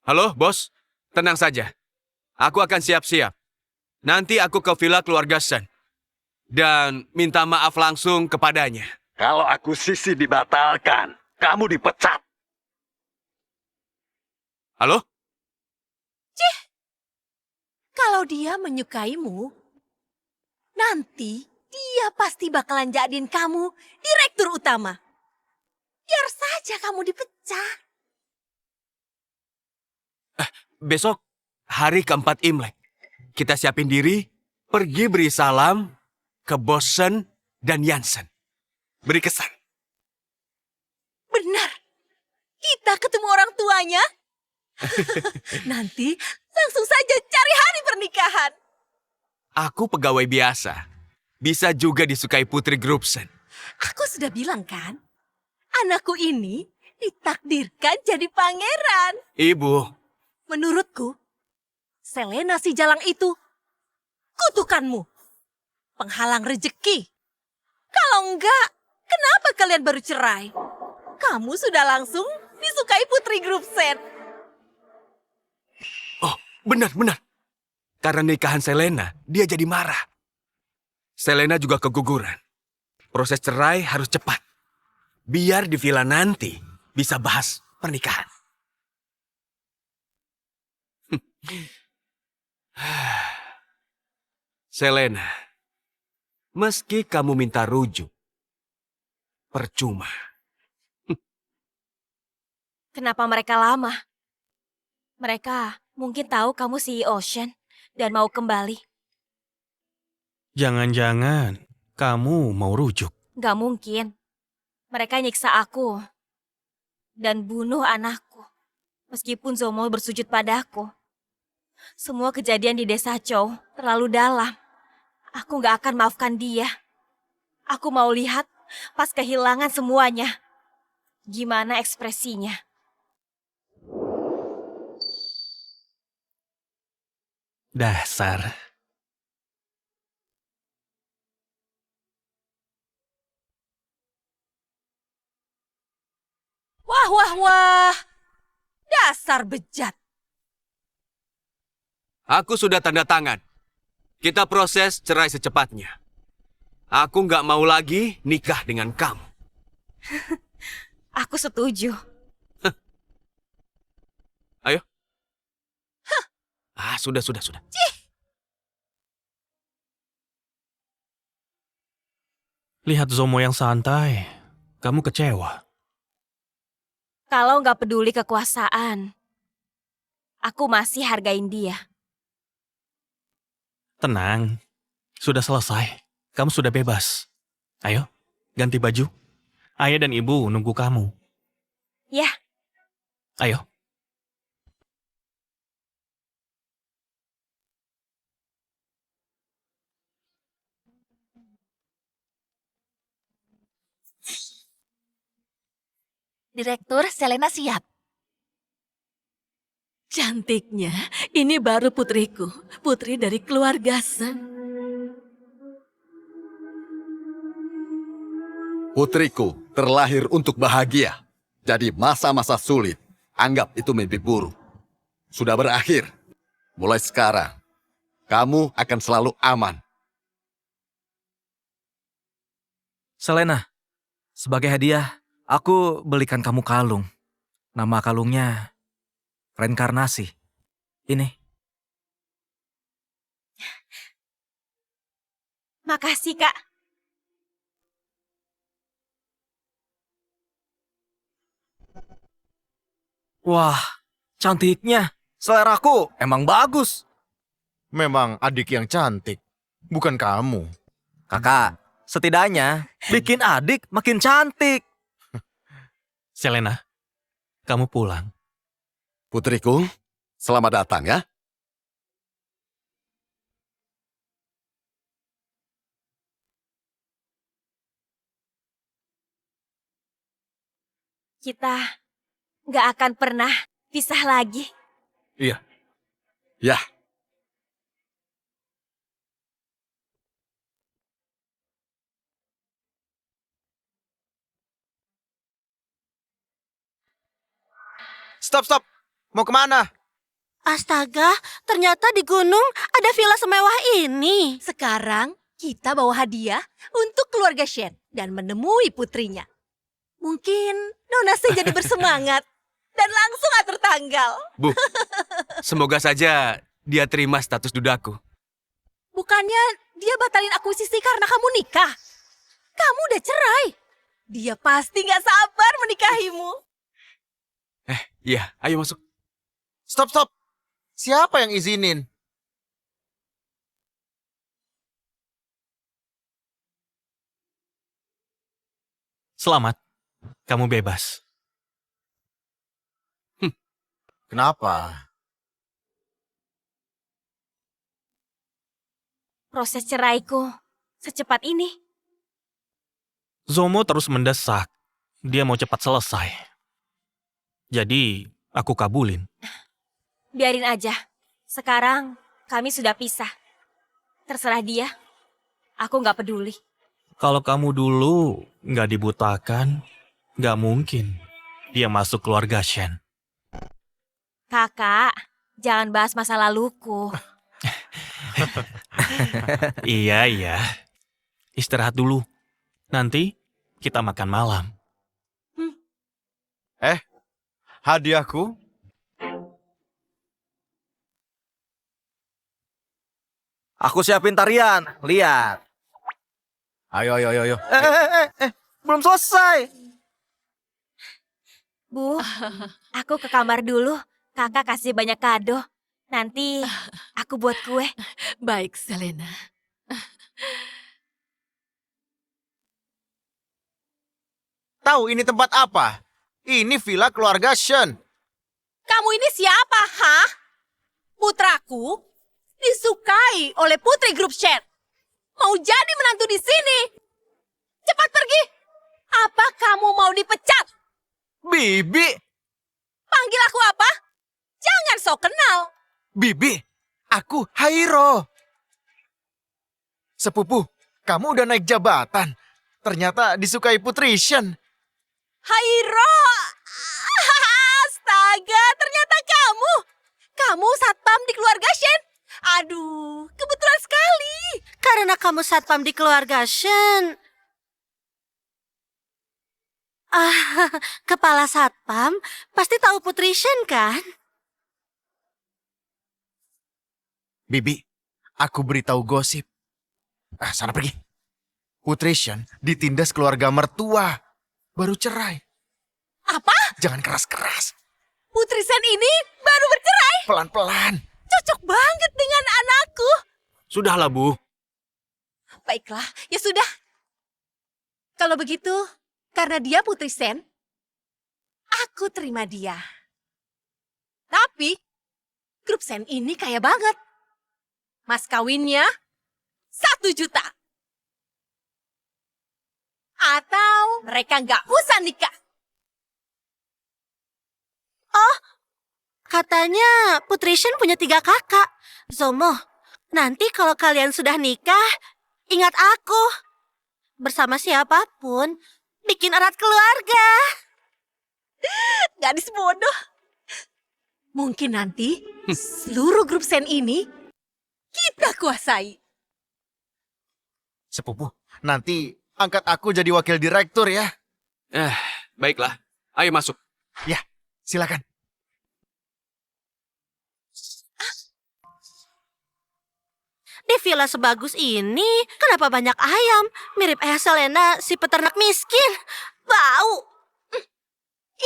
Halo, bos. Tenang saja. Aku akan siap-siap. Nanti aku ke villa keluarga Sen. Dan minta maaf langsung kepadanya. Kalau akuisisi dibatalkan, kamu dipecat. Halo? Kalau dia menyukaimu, nanti dia pasti bakalan jadiin kamu direktur utama. Biar saja kamu dipecat. Besok hari keempat Imlek. Kita siapin diri, pergi beri salam ke bos Sen dan Yansen. Beri kesan. Benar. Kita ketemu orang tuanya. Nanti langsung saja cari hari pernikahan. Aku pegawai biasa. Bisa juga disukai Putri Grubsen. Aku sudah bilang kan, anakku ini ditakdirkan jadi pangeran. Ibu, Menurutku, Selena si jalang itu kutukanmu. Penghalang rejeki. Kalau enggak, kenapa kalian baru cerai? Kamu sudah langsung disukai Putri Grubsen. oh benar. Karena nikahan Selena, dia jadi marah. Selena juga keguguran. Proses cerai harus cepat. Biar di villa nanti bisa bahas pernikahan. Selena, meski kamu minta rujuk, percuma. Kenapa mereka lama? Mereka mungkin tahu kamu CEO Ocean dan mau kembali. Jangan-jangan kamu mau rujuk. Gak mungkin. Mereka nyiksa aku dan bunuh anakku. Meskipun Zomo bersujud padaku. Semua kejadian di desa Chow terlalu dalam. Aku gak akan maafkan dia. Aku mau lihat pas kehilangan semuanya. Gimana ekspresinya? Dasar. Wah. Dasar bejat. Aku sudah tanda tangan. Kita proses cerai secepatnya. Aku nggak mau lagi nikah dengan kamu. Aku setuju. Ayo. Sudah. Lihat Zomo yang santai. Kamu kecewa. Kalau nggak peduli kekuasaan, aku masih hargain dia. Tenang. Sudah selesai. Kamu sudah bebas. Ayo, ganti baju. Ayah dan ibu nunggu kamu. Ya, Ayo. Direktur, Selena siap. Cantiknya, ini baru putriku. Putri dari keluarga Sen. Putriku terlahir untuk bahagia. Jadi masa-masa sulit, anggap itu mimpi buruk. Sudah berakhir. Mulai sekarang, kamu akan selalu aman. Selena, sebagai hadiah, aku belikan kamu kalung. Nama kalungnya Reinkarnasi. Ini. makasih Kak. Wah, cantiknya. Seleraku emang bagus. Memang adik yang cantik, bukan kamu. Kakak, setidaknya bikin adik makin cantik. Selena, kamu pulang. Putriku, selamat datang ya. Kita nggak akan pernah pisah lagi. Iya. Ya, Stop. Mau kemana? Astaga, ternyata di gunung ada villa semewah ini. Sekarang kita bawa hadiah untuk keluarga Shen dan menemui putrinya. Mungkin Nona Shen jadi bersemangat dan langsung atur tanggal. Bu, semoga saja dia terima status dudaku. Bukannya dia batalin akuisisi karena kamu nikah? Kamu udah cerai. Dia pasti gak sabar menikahimu. Iya, ayo masuk. Stop. Siapa yang izinin? Selamat. kamu bebas. Kenapa? Proses ceraiku secepat ini. Zomo terus mendesak. Dia mau cepat selesai. Jadi, aku kabulin. Biarin aja. Sekarang kami sudah pisah. Terserah dia. Aku nggak peduli. Kalau kamu dulu nggak dibutakan, nggak mungkin dia masuk keluarga Shen. Kakak, jangan bahas masa laluku. Iya. Istirahat dulu. Nanti kita makan malam. Hadiahku? Aku siapin tarian. Lihat. Ayo. Belum selesai. Bu, aku ke kamar dulu. Kakak kasih banyak kado. Nanti aku buat kue. Baik, Selena. Tahu ini tempat apa? Ini villa keluarga Shen. Kamu ini siapa, hah? Putraku disukai oleh putri grup Shen. Mau jadi menantu di sini. Cepat pergi. Apa kamu mau dipecat? Bibi! Panggil aku apa? Jangan sok kenal. Bibi! Aku Hairo. Sepupu, kamu udah naik jabatan. Ternyata disukai putri Shen. Hairo! Astaga, ternyata kamu. Kamu satpam di keluarga Shen. Aduh, kebetulan sekali. Karena kamu satpam di keluarga Shen. Kepala satpam pasti tahu Putri Shen kan? Bibi, aku beritahu gosip. Sana pergi. Putri Shen ditindas keluarga mertua. Baru cerai. Apa? Jangan keras-keras. Putri Shen ini baru bercerai? Pelan-pelan. Cocok banget dengan anakku. Sudahlah, Bu. Baiklah, ya sudah. Kalau begitu, karena dia Putri Shen, aku terima dia. Tapi, grup Shen ini kaya banget. Mas kawinnya 1 juta. Atau mereka nggak usah nikah. Katanya Putri Shen punya 3 kakak. Zomo, nanti kalau kalian sudah nikah, ingat aku. Bersama siapapun, bikin erat keluarga. Gadis bodoh. Mungkin nanti seluruh grup Shen ini kita kuasai. Sepupu, nanti angkat aku jadi wakil direktur ya. Baiklah. Ayo masuk. Ya, silakan. Di villa sebagus ini, kenapa banyak ayam? Mirip ayah Selena, si peternak miskin. Bau.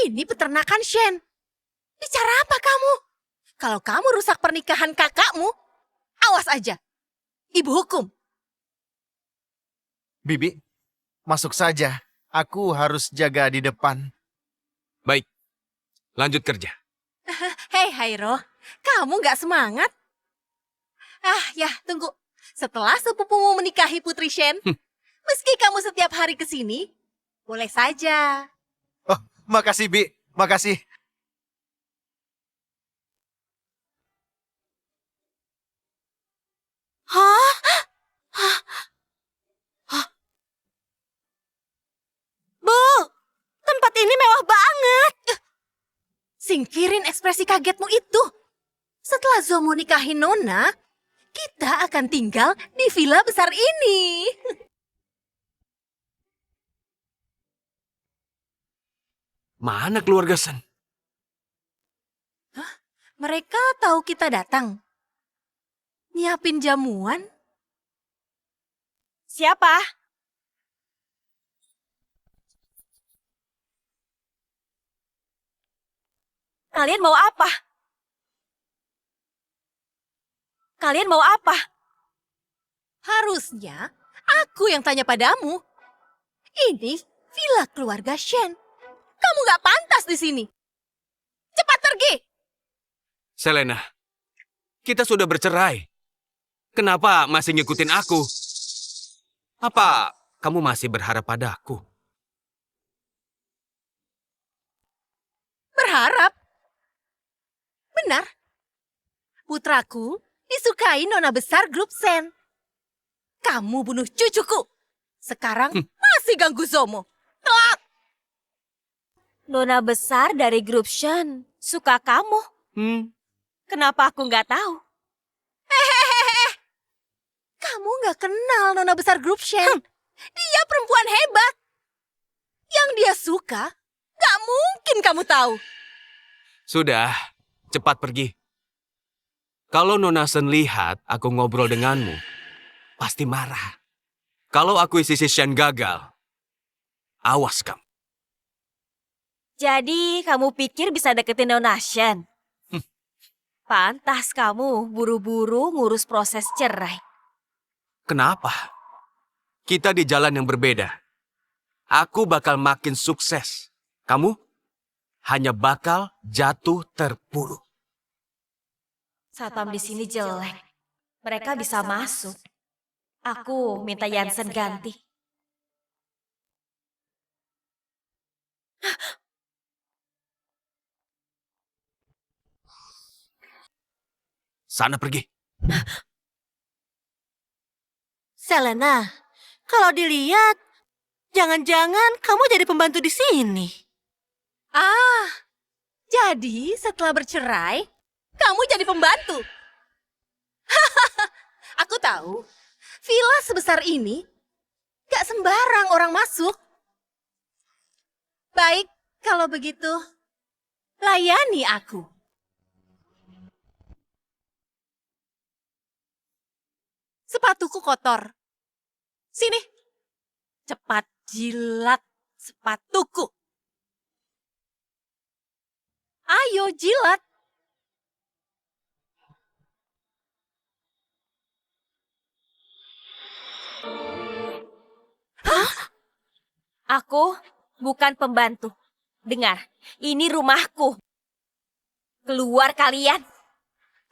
Ini peternakan Shen. Bicara apa kamu? Kalau kamu rusak pernikahan kakakmu, awas aja. Ibu hukum. Bibi, masuk saja. Aku harus jaga di depan. Baik. Lanjut kerja. Hei Hairo, kamu gak semangat? Ya, tunggu. Setelah sepupumu menikahi Putri Shen, meski kamu setiap hari ke sini, boleh saja. Oh, makasih, Bi. Makasih. Hah? Bu, tempat ini mewah banget. Singkirin ekspresi kagetmu itu. Setelah Zomo nikahi Nona, kita akan tinggal di villa besar ini. Mana keluarga Shen? Mereka tahu kita datang. Nyiapin jamuan? Siapa? Kalian mau apa? Kalian mau apa? Harusnya aku yang tanya padamu. Ini villa keluarga Shen. Kamu nggak pantas di sini. Cepat pergi. Selena, kita sudah bercerai. Kenapa masih ngikutin aku? Apa kamu masih berharap padaku? Berharap? Benar. Putraku disukai nona besar grup Sen. Kamu bunuh cucuku. Sekarang masih ganggu Zomo. Kelak! Nona besar dari grup Shen suka kamu. Kenapa aku nggak tahu? Hehehe. Kamu nggak kenal nona besar grup Shen. Dia perempuan hebat. Yang dia suka, nggak mungkin kamu tahu. Sudah, cepat pergi. Kalau Nona Sen lihat aku ngobrol denganmu, pasti marah. Kalau akuisisi Shen gagal, awas kamu. Jadi kamu pikir bisa deketin Nona Shen? Pantas kamu buru-buru ngurus proses cerai. Kenapa? Kita di jalan yang berbeda. Aku bakal makin sukses. Kamu hanya bakal jatuh terpuruk. Satpam di sini jelek. Mereka bisa masuk. Aku minta Yansen ganti. Sana pergi. Selena, kalau dilihat, jangan-jangan kamu jadi pembantu di sini. Jadi setelah bercerai, kamu jadi pembantu. Aku tahu, villa sebesar ini gak sembarang orang masuk. Baik, kalau begitu, layani aku. Sepatuku kotor. Sini, cepat jilat sepatuku. Ayo jilat. Aku bukan pembantu. Dengar, ini rumahku. Keluar kalian.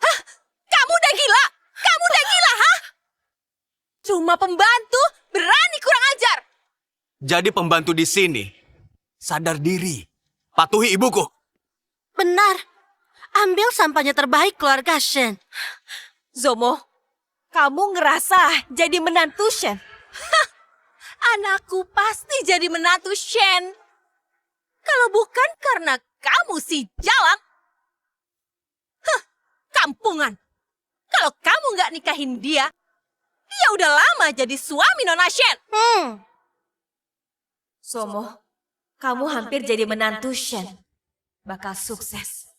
Hah? Kamu udah gila? Kamu udah gila, hah? Cuma pembantu, berani kurang ajar. Jadi pembantu di sini, sadar diri. Patuhi ibuku. Benar. Ambil sampahnya terbaik keluarga Shen. Zomo, kamu ngerasa jadi menantu Shen? Anakku pasti jadi menantu Shen. Kalau bukan karena kamu si Jalak. Kampungan. Kalau kamu nggak nikahin dia, dia udah lama jadi suami Nona Shen. Zomo, kamu hampir jadi menantu Shen. Bakal sukses.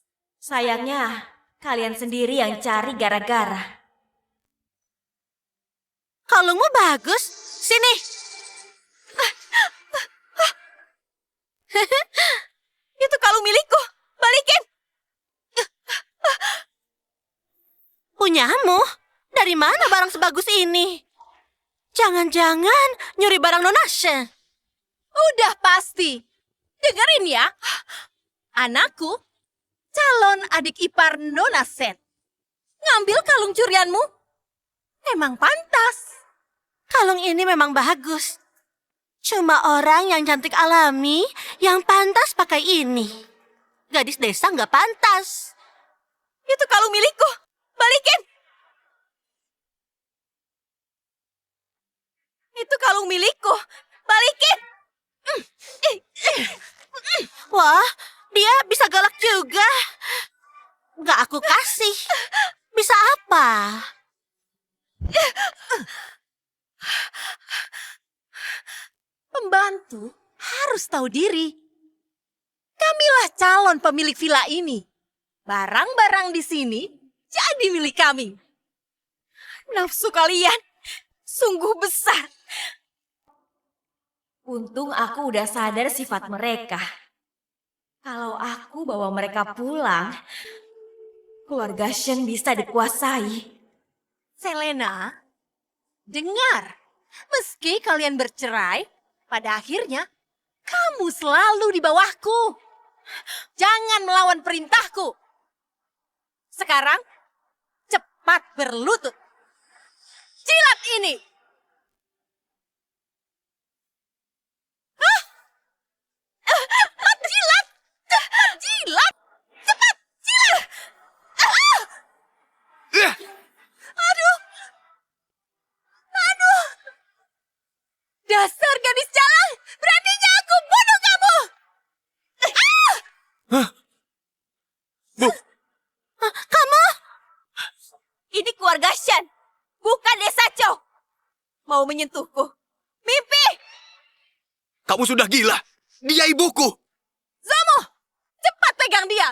Sayangnya, kalian sendiri yang cari gara-gara. Kalungmu bagus. Sini. Itu kalung milikku. Balikin. Punyamu? Dari mana barang sebagus ini? Jangan-jangan nyuri barang Nona Shen. Udah pasti. Dengerin ya. Anakku, calon adik ipar Nona Shen. Ngambil kalung curianmu? Emang pantas. Kalung ini memang bagus. Cuma orang yang cantik alami yang pantas pakai ini. Gadis desa nggak pantas. Itu kalung milikku. Balikin. Itu kalung milikku. Balikin. Wah, dia bisa galak juga. Nggak aku kasih. Bisa apa? Pembantu harus tahu diri. Kamilah calon pemilik villa ini. Barang-barang di sini jadi milik kami. Nafsu kalian sungguh besar. Untung aku udah sadar sifat mereka. Kalau aku bawa mereka pulang, keluarga Shen bisa dikuasai. Selena, dengar. Meski kalian bercerai, pada akhirnya Kamu selalu di bawahku. Jangan melawan perintahku. Sekarang, cepat berlutut. Jilat ini. Jilat. Jilat. Cepat, jilat. Aduh. Aduh. Dasar gadis jalan. Beraninya aku bunuh kamu. Bu, Kamu? Ini keluarga Shen, bukan desa Chow. Mau menyentuhku. Mimpi! kamu sudah gila. Dia ibuku. Zomo, cepat pegang dia.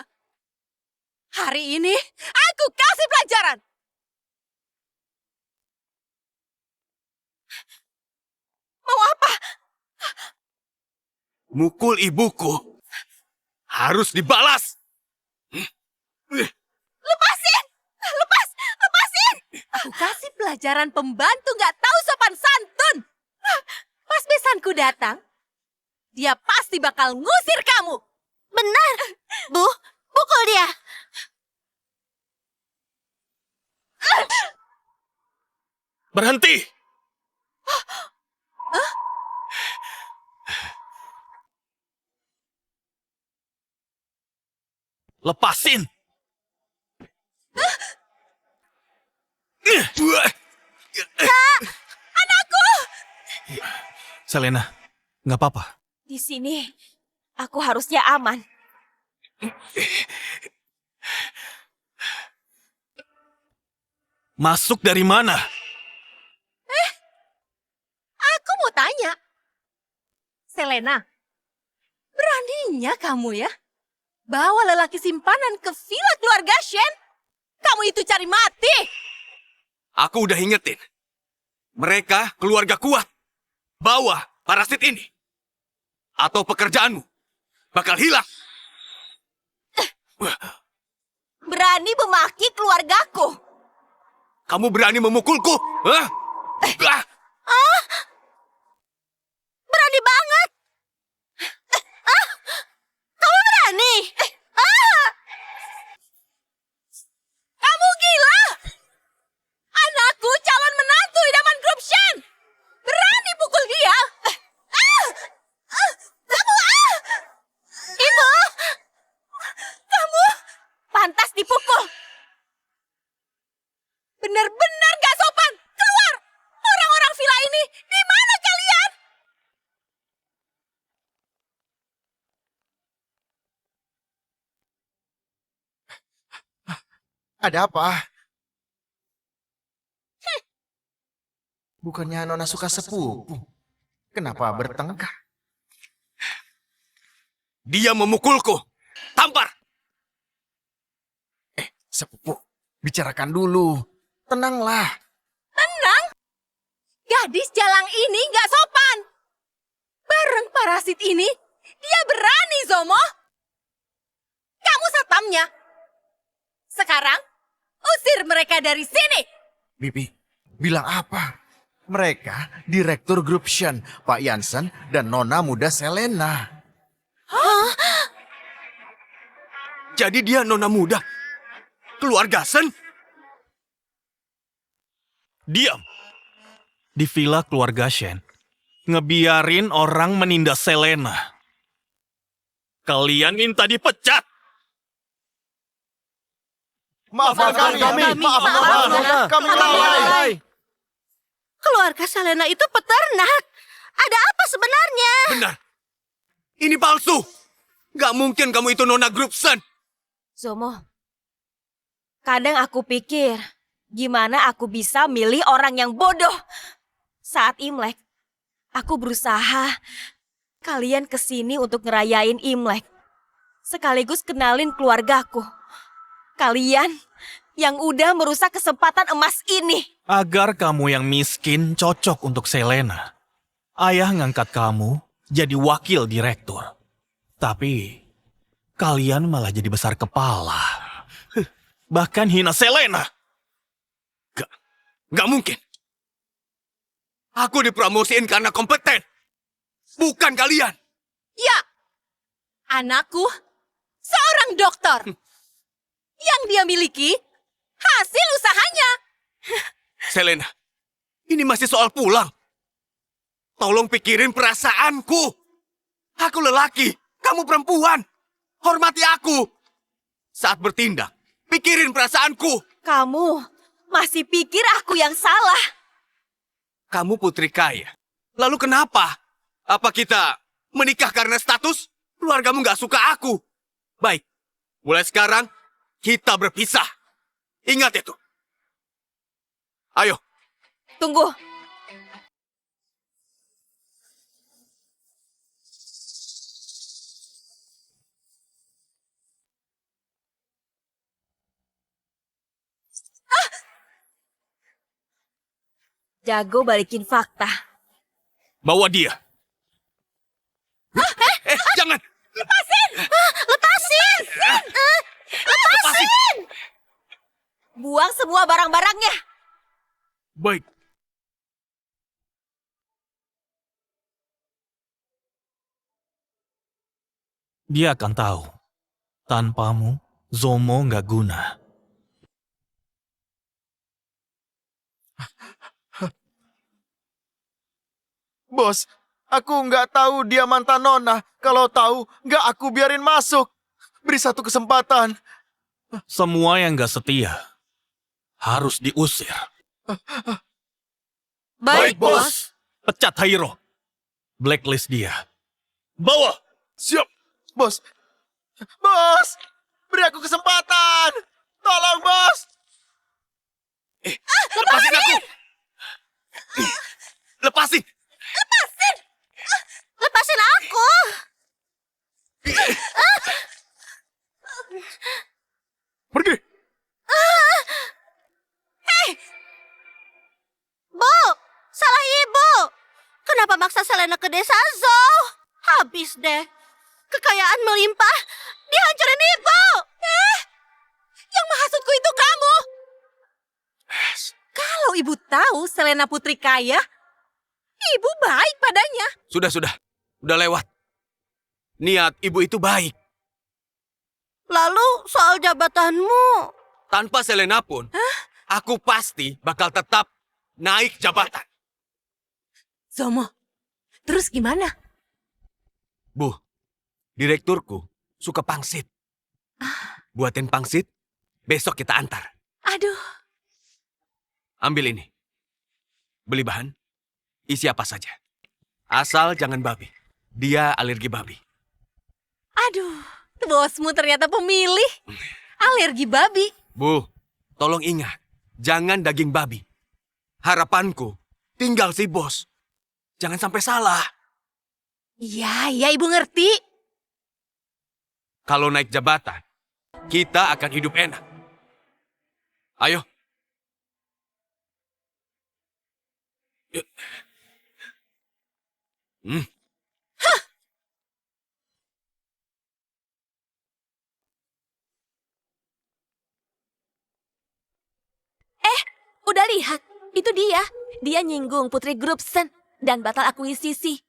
Hari ini aku kasih pelajaran. Mau apa? Mukul ibuku harus dibalas. Lepasin! Lepasin! Aku kasih pelajaran pembantu gak tahu sopan santun. Pas besanku datang, dia pasti bakal ngusir kamu. Benar. Bu, pukul dia. Berhenti! Lepasin! Anakku! Selena, nggak apa-apa. Di sini, aku harusnya aman. Masuk dari mana? Aku mau tanya. Selena, beraninya kamu ya? Bawa lelaki simpanan ke villa keluarga Shen? Kamu itu cari mati! Aku udah ingetin. Mereka keluarga kuat. Bawa parasit ini. Atau pekerjaanmu bakal hilang. Berani memaki keluargaku. Kamu berani memukulku? Hah? Berani banget. Kamu berani? Kamu gila! Anakku calon menantu idaman grup Shen! Berani pukul dia! Ibu, Kamu pantas dipukul! Benar-benar gak sopan! Keluar! Orang-orang villa ini, di mana kalian? Ada apa? Bukannya Nona suka sepupu. Kenapa bertengkar? Dia memukulku. Tampar. Sepupu, bicarakan dulu. Tenanglah. Tenang! Gadis jalang ini gak sopan! Bareng parasit ini, dia berani, Zomo! Kamu satpamnya. Sekarang, usir mereka dari sini! Bibi, bilang apa? Mereka direktur grup Shen, Pak Yansen, dan Nona muda Selena. Jadi dia nona muda. Keluarga Shen? Diam! Di villa keluarga Shen, ngebiarin orang menindas Selena. Kalian minta dipecat! Maafkan kami. Kami lalai. keluarga Selena itu peternak. Ada apa sebenarnya? Benar. Ini palsu. Gak mungkin kamu itu nona grup Shen. Zomo, kadang aku pikir, gimana aku bisa milih orang yang bodoh? Saat Imlek, aku berusaha kalian kesini untuk ngerayain Imlek. Sekaligus kenalin keluargaku. Kalian yang udah merusak kesempatan emas ini. Agar kamu yang miskin cocok untuk Selena. Ayah ngangkat kamu jadi wakil direktur. Tapi kalian malah jadi besar kepala. Bahkan hina Selena. Gak mungkin. Aku dipromosiin karena kompeten. Bukan kalian. Anakku, seorang dokter. Yang dia miliki, hasil usahanya. Selena, ini masih soal pulang. Tolong pikirin perasaanku. Aku lelaki, kamu perempuan. Hormati aku. Saat bertindak, pikirin perasaanku. Kamu masih pikir aku yang salah. Kamu putri kaya. Lalu kenapa? Apa kita menikah karena status? Keluargamu gak suka aku. Baik, mulai sekarang kita berpisah. Ingat itu. Ayo. Tunggu. Jago balikin fakta. Bawa dia. Jangan. Lepasin! Lepasin. Buang semua barang-barangnya. Baik. Dia akan tahu. Tanpamu, Zomo nggak guna. Bos, aku nggak tahu dia mantan Nona. Kalau tahu, nggak aku biarin masuk. Beri satu kesempatan. Semua yang nggak setia harus diusir. Baik, bos. Pecat Hairo. Blacklist dia. Bawa! Siap, bos. Bos, beri aku kesempatan. Tolong, bos. Lepasin aku. Lepasin. Lepasin aku. Pergi. Bu, salah ibu. Kenapa maksa Selena ke desa Zou? Habis deh. Kekayaan melimpah, dihancurin ibu. Yang menghasutku itu kamu. Kalau ibu tahu Selena putri kaya, ibu baik padanya. Sudah. Udah lewat. Niat ibu itu baik. Lalu soal jabatanmu. Tanpa Selena pun, aku pasti bakal tetap naik jabatan. Zomo, terus gimana? Bu, direkturku suka pangsit. Buatin pangsit, besok kita antar. Aduh, Ambil ini. Beli bahan, isi apa saja. Asal jangan babi. Dia alergi babi. aduh. Bosmu ternyata pemilih. Alergi babi. Bu, tolong ingat. Jangan daging babi. Harapanku, tinggal si bos. Jangan sampai salah. Iya, ibu ngerti. Kalau naik jabatan, kita akan hidup enak. Ayo. Yuk. Udah lihat, itu dia. Dia nyinggung Putri Grubsen dan batal akuisisi.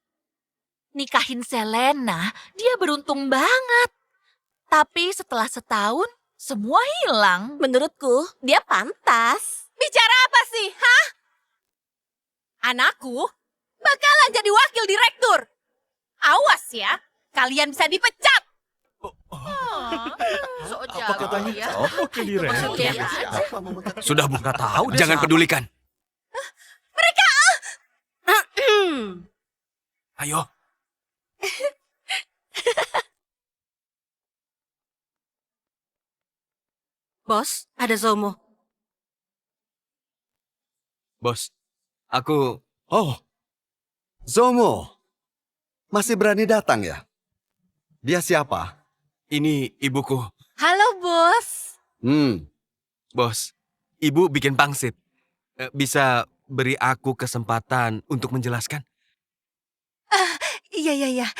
Nikahin Selena, dia beruntung banget. Tapi setelah setahun, semua hilang. Menurutku, dia pantas. Bicara apa sih, hah? Anakku bakalan jadi wakil direktur. Awas ya, kalian bisa dipecat. Apa katanya? Oke, Maksudnya? Sudah, Bu. Jangan pedulikan. Mereka Ayo. Bos, ada Zomo. Bos, aku... Oh, Zomo. Masih berani datang ya? Dia siapa? Ini ibuku. Halo, Bos. Bos, ibu bikin pangsit. Bisa beri aku kesempatan untuk menjelaskan? Iya.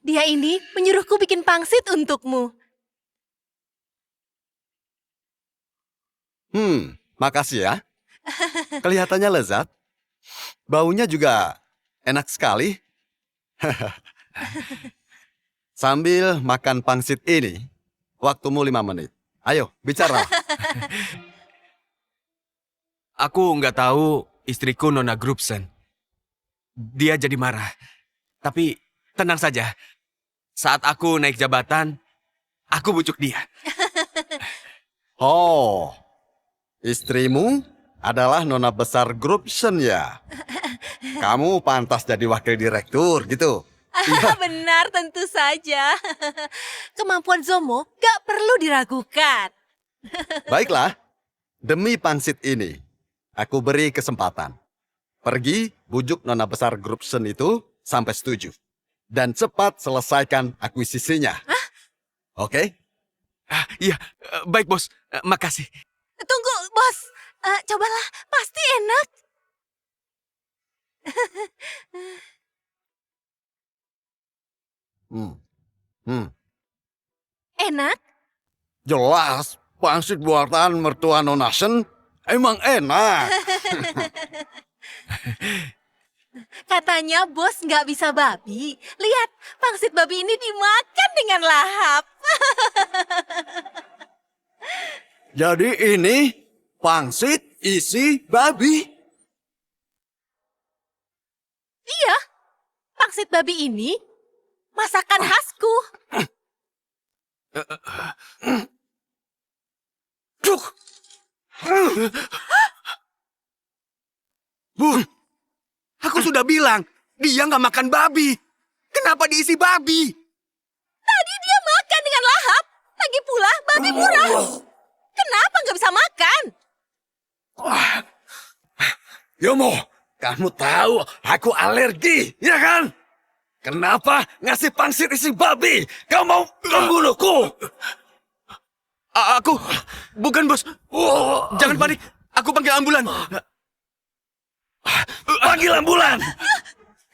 Dia ini menyuruhku bikin pangsit untukmu. Makasih ya. Kelihatannya lezat. Baunya juga enak sekali. Sambil makan pangsit ini, waktumu 5 menit. Ayo, bicara. Aku nggak tahu istriku Nona Grubsen. Dia jadi marah. Tapi tenang saja. Saat aku naik jabatan, aku bujuk dia. Oh, istrimu adalah Nona besar Grubsen ya? Kamu pantas jadi wakil direktur gitu. Benar, tentu saja. Kemampuan Zomo gak perlu diragukan. Baiklah, demi pangsit ini, aku beri kesempatan. Pergi bujuk Nona besar Grubsen itu sampai setuju. Dan cepat selesaikan akuisisinya. Oke? Iya, baik bos. Makasih. Tunggu, bos. Cobalah, pasti enak. Enak? Jelas, pangsit buatan mertua Nona Shen emang enak. Katanya bos nggak bisa babi. Lihat, pangsit babi ini dimakan dengan lahap. Jadi ini pangsit isi babi. Iya, pangsit babi ini masakan khasku. Bu, aku sudah bilang, dia nggak makan babi. Kenapa diisi babi? Tadi dia makan dengan lahap. Lagi pula babi murah. Kenapa nggak bisa makan? Yomo, kamu tahu aku alergi, ya kan? Kenapa ngasih pangsit isi babi? Kau mau membunuhku? Aku, bukan bos. Jangan panik, aku panggil ambulan. Panggil ambulan!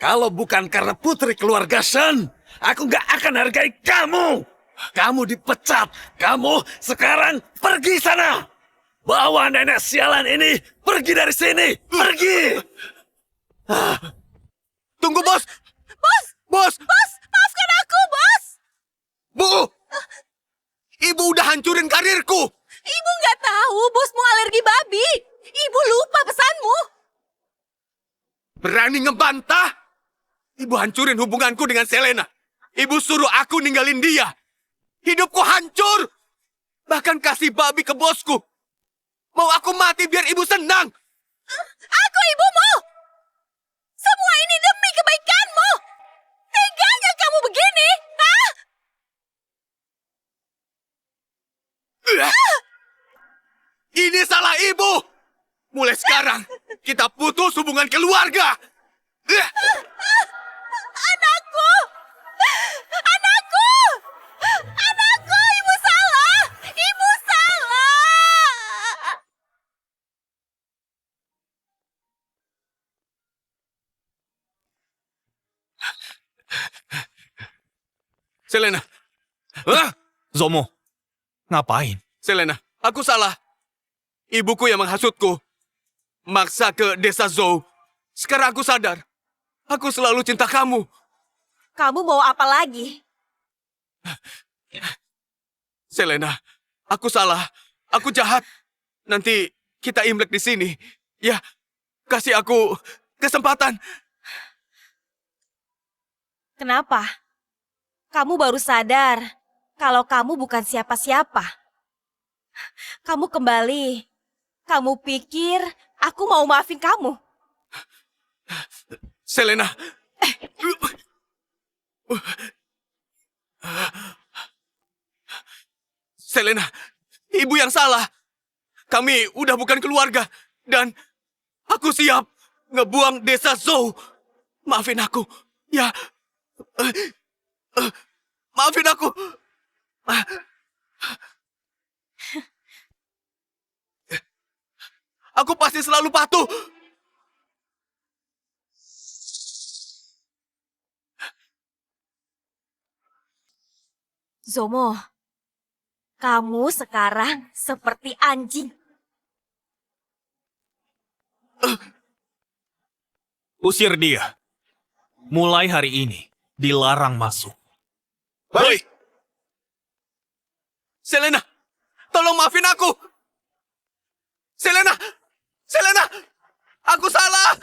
Kalau bukan karena putri keluarga Shen, aku gak akan hargai kamu. Kamu dipecat. Kamu sekarang pergi sana. Bawa nenek sialan ini pergi dari sini. Pergi! Tunggu bos. Bos, Bos, bos, maafkan aku, bos. Bu. Ibu udah hancurin karirku. Ibu nggak tahu bosmu alergi babi. Ibu lupa pesanmu. Berani ngebantah? Ibu hancurin hubunganku dengan Selena. Ibu suruh aku ninggalin dia. Hidupku hancur. Bahkan kasih babi ke bosku. Mau aku mati biar ibu senang. Aku ibumu. Semua ini demi kebaikanmu. Teganya kamu begini. Hah? Ini salah ibu. Mulai sekarang, kita putus hubungan keluarga. Anakku. Anakku. Anakku, ibu salah. Ibu salah. Selena. Hah? Zomo, ngapain? Selena, aku salah. Ibuku yang menghasutku. Maksa ke desa Zhou. Sekarang aku sadar. Aku selalu cinta kamu. Kamu mau apa lagi? Selena, aku salah. Aku jahat. Nanti kita Imlek di sini. Ya, kasih aku kesempatan. Kenapa? Kamu baru sadar kalau kamu bukan siapa-siapa. Kamu kembali. Kamu pikir aku mau maafin kamu? Selena. Selena, ibu yang salah. Kami udah bukan keluarga. Dan aku siap ngebuang desa Zhou. Maafin aku. Ya. Maafin aku. Aku pasti selalu patuh. Zomo, kamu sekarang seperti anjing. Usir dia. Mulai hari ini, dilarang masuk. Hei! Selena, tolong maafin aku. Selena, Selena, aku salah.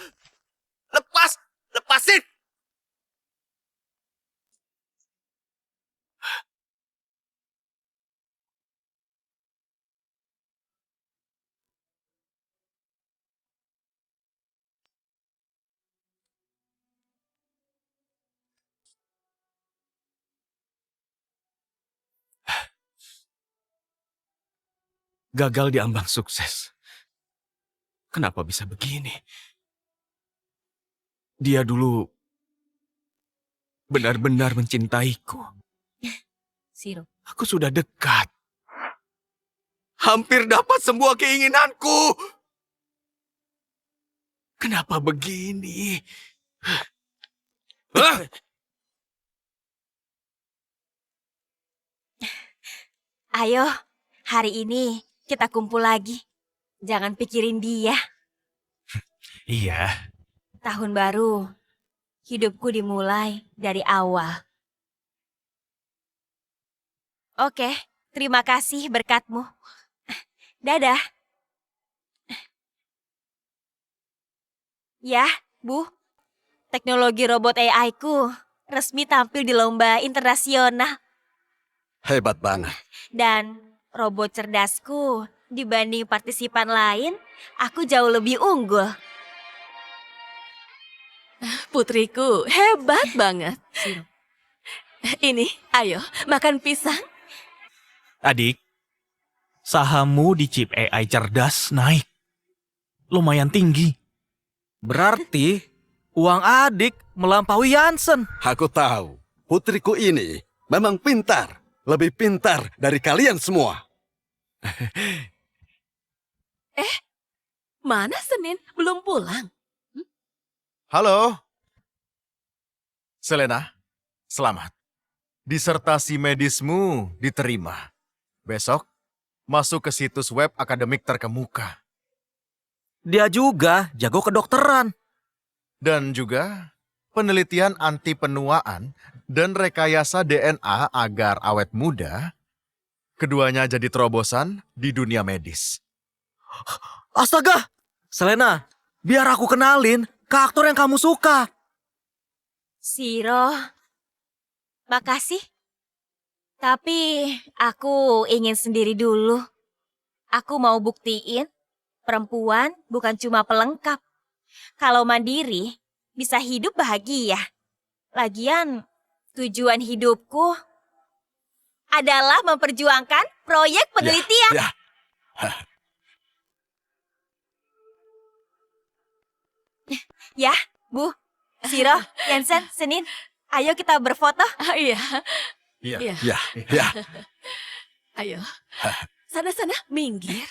Lepasin. Gagal di ambang sukses. Kenapa bisa begini? Dia dulu benar-benar mencintaiku. Siro. Aku sudah dekat. Hampir dapat semua keinginanku. Kenapa begini? Hah? Ayo, hari ini kita kumpul lagi. Jangan pikirin dia. Iya. Tahun baru, hidupku dimulai dari awal. Oke, terima kasih berkatmu. Dadah. Ya, Bu. Teknologi robot AI-ku resmi tampil di lomba internasional. Hebat banget. Dan robot cerdasku dibanding partisipan lain, aku jauh lebih unggul. Putriku, hebat banget. Ini, ayo, makan pisang. Adik, sahammu di chip AI cerdas naik. Lumayan tinggi. Berarti uang adik melampaui Jansen. Aku tahu, putriku ini memang pintar. Lebih pintar dari kalian semua. Mana Senin? Belum pulang. Halo. Selena, selamat. Disertasi medismu diterima. Besok, masuk ke situs web akademik terkemuka. Dia juga jago kedokteran. Dan juga penelitian anti penuaan dan rekayasa DNA agar awet muda. Keduanya jadi terobosan di dunia medis. Astaga, Selena, biar aku kenalin ke aktor yang kamu suka. Siro, makasih. Tapi aku ingin sendiri dulu. Aku mau buktiin perempuan bukan cuma pelengkap. Kalau mandiri, bisa hidup bahagia. Lagian, tujuan hidupku adalah memperjuangkan proyek penelitian. Ya. Ya, Bu, Siro, Jansen, Senin, ayo kita berfoto. Iya, Ya. ayo. Sana-sana, minggir.